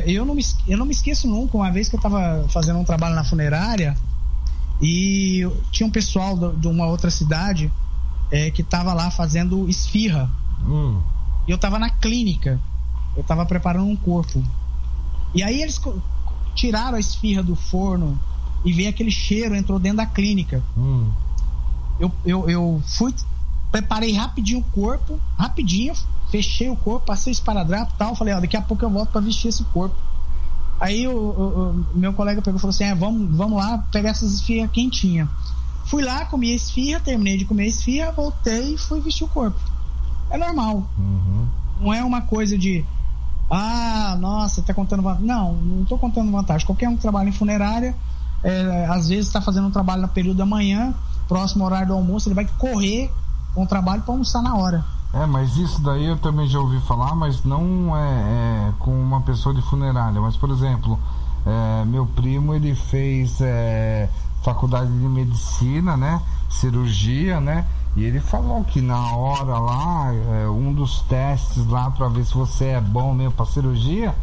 [SPEAKER 3] Eu não me esqueço nunca, uma vez que eu tava fazendo um trabalho na funerária e tinha um pessoal de uma outra cidade que tava lá fazendo esfirra. E eu tava na clínica, eu tava preparando um corpo. E aí eles tiraram a esfirra do forno e veio aquele cheiro, entrou dentro da clínica. Eu fui, preparei rapidinho o corpo, fechei o corpo, passei o esparadrapo e tal, falei, daqui a pouco eu volto pra vestir esse corpo. Aí o meu colega pegou e falou assim, vamos lá pegar essas esfirras quentinhas. Fui lá, comi a esfirra, terminei de comer a esfirra, voltei e fui vestir o corpo. É normal. Não é uma coisa de nossa, tá contando vantagem. Não tô contando vantagem. Qualquer um que trabalha em funerária, às vezes tá fazendo um trabalho no período da manhã, próximo horário do almoço, ele vai correr com o trabalho para almoçar na hora.
[SPEAKER 2] Mas isso daí eu também já ouvi falar, mas não é com uma pessoa de funerária. Mas, por exemplo, meu primo, ele fez faculdade de medicina, né? Cirurgia, né? E ele falou que na hora lá, um dos testes lá para ver se você é bom mesmo para cirurgia,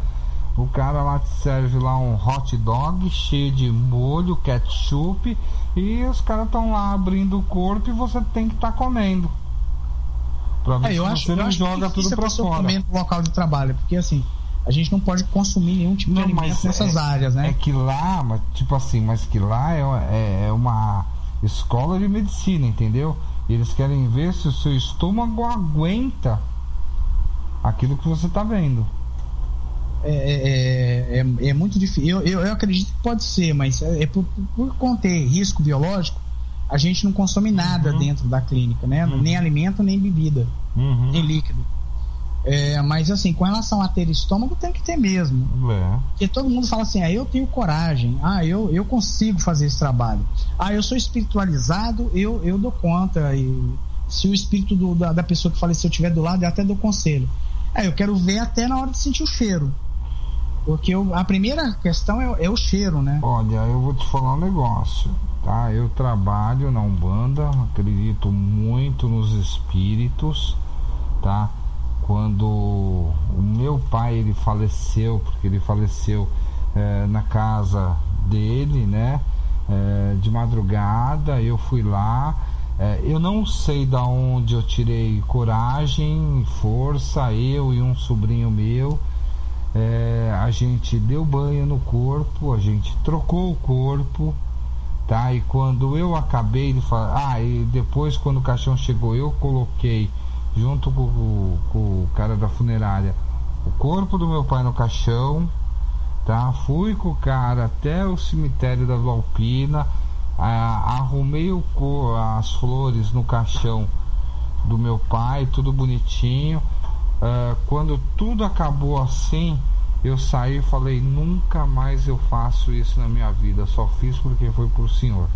[SPEAKER 2] o cara lá te serve lá um hot dog cheio de molho, ketchup, e os caras estão lá abrindo o corpo e você tem que estar comendo. Pra ver se você não joga tudo pra fora.
[SPEAKER 3] Comer no local de trabalho, porque assim, a gente não pode consumir nenhum tipo de alimento nessas áreas, né?
[SPEAKER 2] Que lá, mas que lá é uma escola de medicina, entendeu? Eles querem ver se o seu estômago aguenta aquilo que você tá vendo.
[SPEAKER 3] É muito difícil. Eu acredito que pode ser, mas por conter risco biológico, a gente não consome nada dentro da clínica, né? Nem alimento, nem bebida, nem líquido. Mas assim, com relação a ter estômago, tem que ter mesmo. Porque todo mundo fala assim, eu tenho coragem, eu consigo fazer esse trabalho, eu sou espiritualizado, eu dou conta, e se o espírito da pessoa que faleceu estiver do lado, eu até dou conselho. Eu quero ver até na hora de sentir o cheiro, porque a primeira questão é o cheiro, né?
[SPEAKER 2] Olha, eu vou te falar um negócio, tá? Eu trabalho na Umbanda, acredito muito nos espíritos, tá? Quando o meu pai, ele faleceu, porque ele faleceu na casa dele, né? De madrugada, eu fui lá. Eu não sei da onde eu tirei coragem, força, eu e um sobrinho meu. A gente deu banho no corpo, a gente trocou o corpo, tá? E quando eu acabei, ele falou, e depois quando o caixão chegou, eu coloquei junto com o cara da funerária o corpo do meu pai no caixão, tá? Fui com o cara até o cemitério da Valpina, arrumei as flores no caixão do meu pai, tudo bonitinho. Quando tudo acabou assim, eu saí e falei, nunca mais eu faço isso na minha vida, só fiz porque foi por senhor.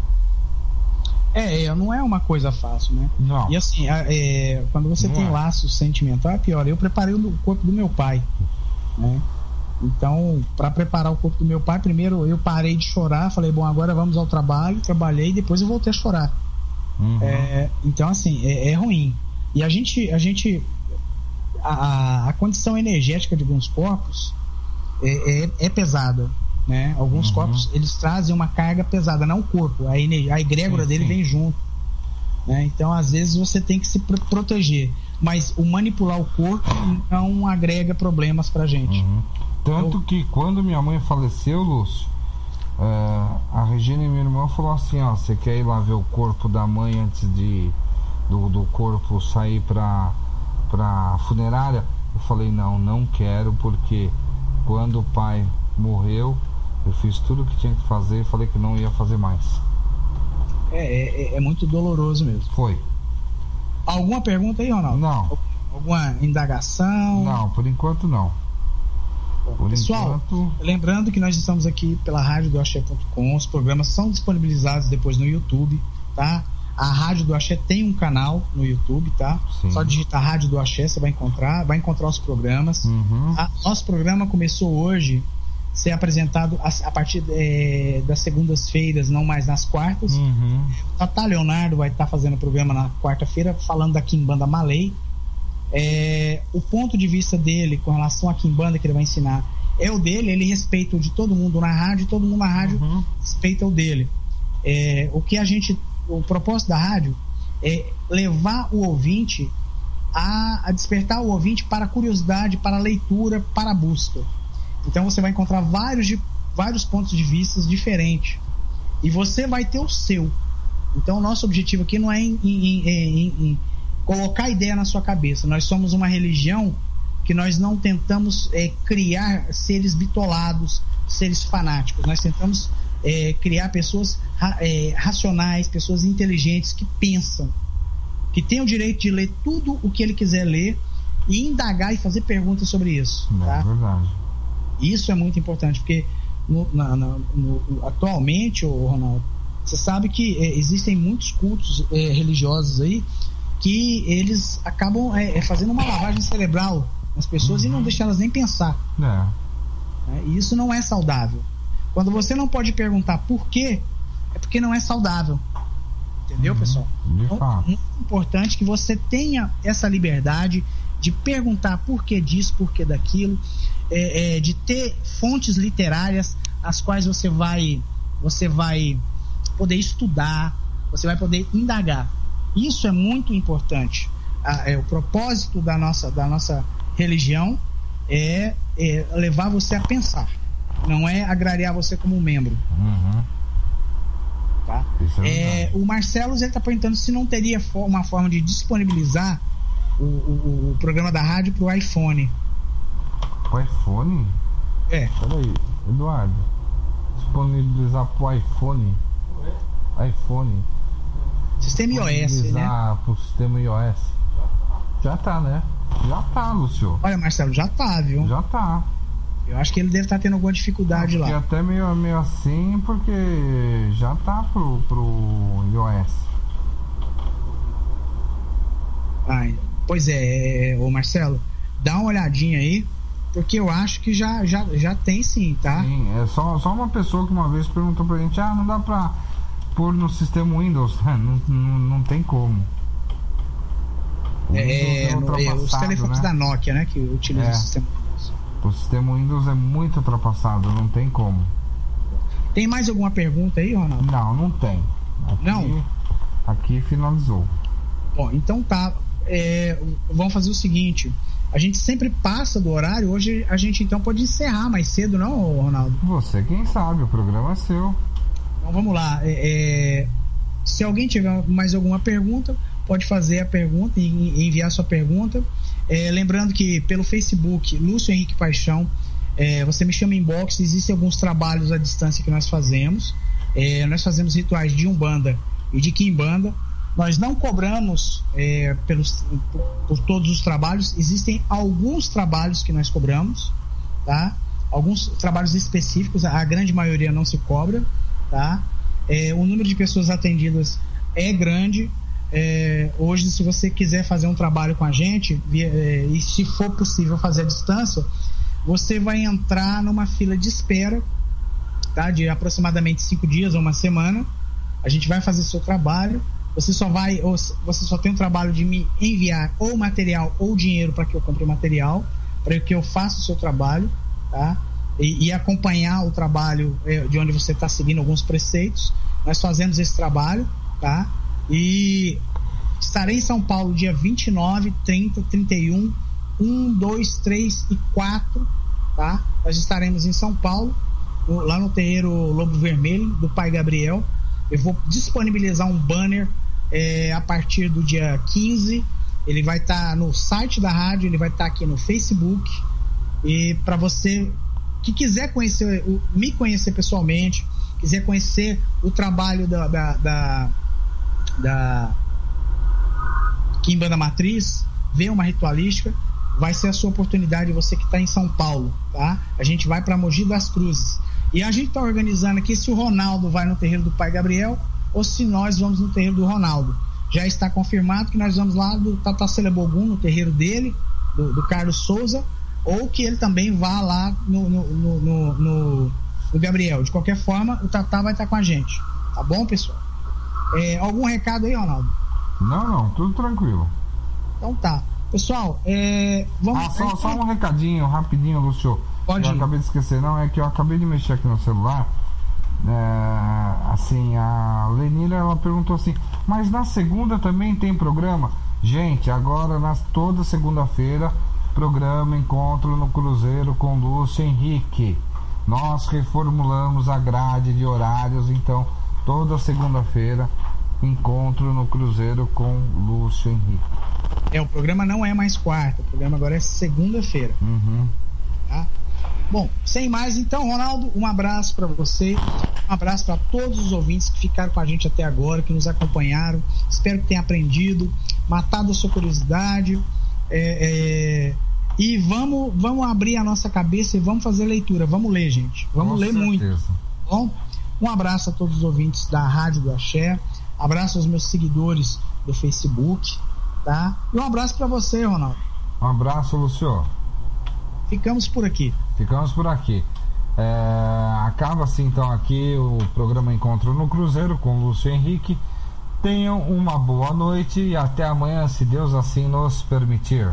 [SPEAKER 3] Não é uma coisa fácil, né?
[SPEAKER 2] Não.
[SPEAKER 3] E assim, quando você tem laço sentimental, é pior. Eu preparei o corpo do meu pai, né? Então, para preparar o corpo do meu pai, primeiro eu parei de chorar, falei, bom, agora vamos ao trabalho, trabalhei, depois eu voltei a chorar. Então, assim, é ruim. E a condição energética de alguns corpos é pesada, né? Alguns corpos, eles trazem uma carga pesada, não o corpo, a egrégora dele vem junto, né? Então às vezes você tem que se proteger. mas o manipular o corpo não agrega problemas pra gente.
[SPEAKER 2] Tanto que quando minha mãe faleceu, Lúcio, a Regina e minha irmã falou assim, ó, você quer ir lá ver o corpo da mãe antes do corpo sair pra funerária? Eu falei, não quero, porque quando o pai morreu, eu fiz tudo o que tinha que fazer e falei que não ia fazer mais.
[SPEAKER 3] É muito doloroso mesmo.
[SPEAKER 2] Foi.
[SPEAKER 3] Alguma pergunta aí, Ronaldo?
[SPEAKER 2] Não.
[SPEAKER 3] Alguma indagação?
[SPEAKER 2] Não, por enquanto não.
[SPEAKER 3] Pessoal, lembrando que nós estamos aqui pela rádio do Axé.com, os programas são disponibilizados depois no YouTube, tá? A Rádio do Axé tem um canal no YouTube, tá? Sim. Só digitar Rádio do Axé, você vai encontrar os programas. Nosso programa começou hoje a ser apresentado a partir das segundas-feiras, não mais nas quartas. O Tata Leonardo vai estar fazendo o programa na quarta-feira, falando da Quimbanda Malay. O ponto de vista dele com relação à Quimbanda que ele vai ensinar é o dele, ele respeita o de todo mundo na rádio, e todo mundo na rádio respeita o dele. O propósito da rádio é levar o ouvinte a despertar o ouvinte para a curiosidade, para a leitura, para a busca. Então você vai encontrar vários pontos de vista diferentes e você vai ter o seu. Então o nosso objetivo aqui não é em colocar ideia na sua cabeça. Nós somos uma religião que nós não tentamos criar seres bitolados, seres fanáticos. Nós tentamos criar pessoas racionais, pessoas inteligentes que pensam, que têm o direito de ler tudo o que ele quiser ler e indagar e fazer perguntas sobre isso. Tá?
[SPEAKER 2] É verdade.
[SPEAKER 3] Isso é muito importante, porque atualmente, Ronaldo, você sabe que existem muitos cultos religiosos aí que eles acabam fazendo uma lavagem cerebral nas pessoas e não deixam elas nem pensar. E isso não é saudável. Quando você não pode perguntar por quê, é porque não é saudável. Entendeu, pessoal? Então, é muito importante que você tenha essa liberdade de perguntar por que disso, por que daquilo, de ter fontes literárias as quais você vai poder estudar, você vai poder indagar. Isso é muito importante. O propósito da nossa religião é levar você a pensar, não é agrariar você como membro. Tá? O Marcelo está perguntando se não teria uma forma de disponibilizar o programa da rádio para o iPhone.
[SPEAKER 2] O iPhone? Peraí, Eduardo, disponibilizar para o iPhone?
[SPEAKER 3] Sistema iOS, né?
[SPEAKER 2] Pro sistema iOS. Já tá, né? Já tá, Lúcio.
[SPEAKER 3] Olha, Marcelo, já tá, viu?
[SPEAKER 2] Já tá.
[SPEAKER 3] Eu acho que ele deve estar tendo alguma dificuldade lá.
[SPEAKER 2] Até meio assim, porque já tá pro iOS.
[SPEAKER 3] Pois ô Marcelo, dá uma olhadinha aí, porque eu acho que já tem sim, tá?
[SPEAKER 2] Sim, é só uma pessoa que uma vez perguntou pra gente, não dá pra pôr no sistema Windows. Não tem como.
[SPEAKER 3] Os telefones, né, da Nokia, né, que utilizam o sistema Windows.
[SPEAKER 2] O sistema Windows é muito ultrapassado, não tem como.
[SPEAKER 3] Tem mais alguma pergunta aí, Ronaldo?
[SPEAKER 2] Não tem. Aqui finalizou. Bom,
[SPEAKER 3] então tá. Vamos fazer o seguinte: a gente sempre passa do horário. Hoje a gente então pode encerrar mais cedo, não, Ronaldo?
[SPEAKER 2] Você quem sabe, o programa é seu.
[SPEAKER 3] Então vamos lá. Se alguém tiver mais alguma pergunta, pode fazer a pergunta e enviar sua pergunta. Lembrando que pelo Facebook, Lúcio Henrique Paixão, você me chama em inbox. Existem alguns trabalhos à distância que nós fazemos. Nós fazemos rituais de Umbanda e de Quimbanda. Nós não cobramos por todos os trabalhos. Existem alguns trabalhos que nós cobramos, tá? Alguns trabalhos específicos, a grande maioria não se cobra, tá? O número de pessoas atendidas é grande. Hoje, se você quiser fazer um trabalho com a gente, e se for possível fazer à distância, você vai entrar numa fila de espera, tá? De aproximadamente 5 dias ou uma semana. A gente vai fazer seu trabalho. Você só tem o trabalho de me enviar ou material ou dinheiro para que eu compre o material, para que eu faça o seu trabalho, tá? E acompanhar o trabalho de onde você está seguindo alguns preceitos. Nós fazemos esse trabalho, tá? E Estarei em São Paulo dia 29, 30, 31, 1, 2, 3 e 4, tá? Nós estaremos em São Paulo, lá no terreiro Lobo Vermelho, do Pai Gabriel. Eu vou disponibilizar um banner a partir do dia 15. Ele vai estar no site da rádio, ele vai estar aqui no Facebook. E para você que quiser me conhecer pessoalmente, quiser conhecer o trabalho da Quimbanda Matriz, ver uma ritualística, vai ser a sua oportunidade, você que está em São Paulo, tá? A gente vai para Mogi das Cruzes. E a gente está organizando aqui se o Ronaldo vai no terreiro do Pai Gabriel ou se nós vamos no terreiro do Ronaldo. Já está confirmado que nós vamos lá do Tatacela Bogum, no terreiro dele, do Carlos Souza, ou que ele também vá lá no Gabriel. De qualquer forma, o Tatá vai estar com a gente. Tá bom, pessoal? Algum recado aí, Ronaldo?
[SPEAKER 2] Não, tudo tranquilo.
[SPEAKER 3] Então tá. Pessoal, vamos...
[SPEAKER 2] Só um recadinho, rapidinho, Lúcio.
[SPEAKER 3] Pode ir.
[SPEAKER 2] Eu acabei de esquecer, é que eu acabei de mexer aqui no celular. Assim, a Lenira, ela perguntou assim, mas na segunda também tem programa? Gente, agora toda segunda-feira, programa Encontro no Cruzeiro com Lúcio Henrique. Nós reformulamos a grade de horários, então toda segunda-feira, Encontro no Cruzeiro com Lúcio Henrique.
[SPEAKER 3] O programa não é mais quarta, o programa agora é segunda-feira. Tá? Bom, sem mais, então, Ronaldo, um abraço para você, um abraço para todos os ouvintes que ficaram com a gente até agora, que nos acompanharam. Espero que tenham aprendido, matado a sua curiosidade. E vamos abrir a nossa cabeça e vamos fazer leitura. Vamos ler, gente. Vamos ler muito. Bom, um abraço a todos os ouvintes da Rádio do Axé. Abraço aos meus seguidores do Facebook, tá? E um abraço para você, Ronaldo.
[SPEAKER 2] Um abraço, Lúcio.
[SPEAKER 3] Ficamos por aqui.
[SPEAKER 2] Acaba assim então aqui o programa Encontro no Cruzeiro com Lúcio Henrique. Tenham uma boa noite e até amanhã, se Deus assim nos permitir.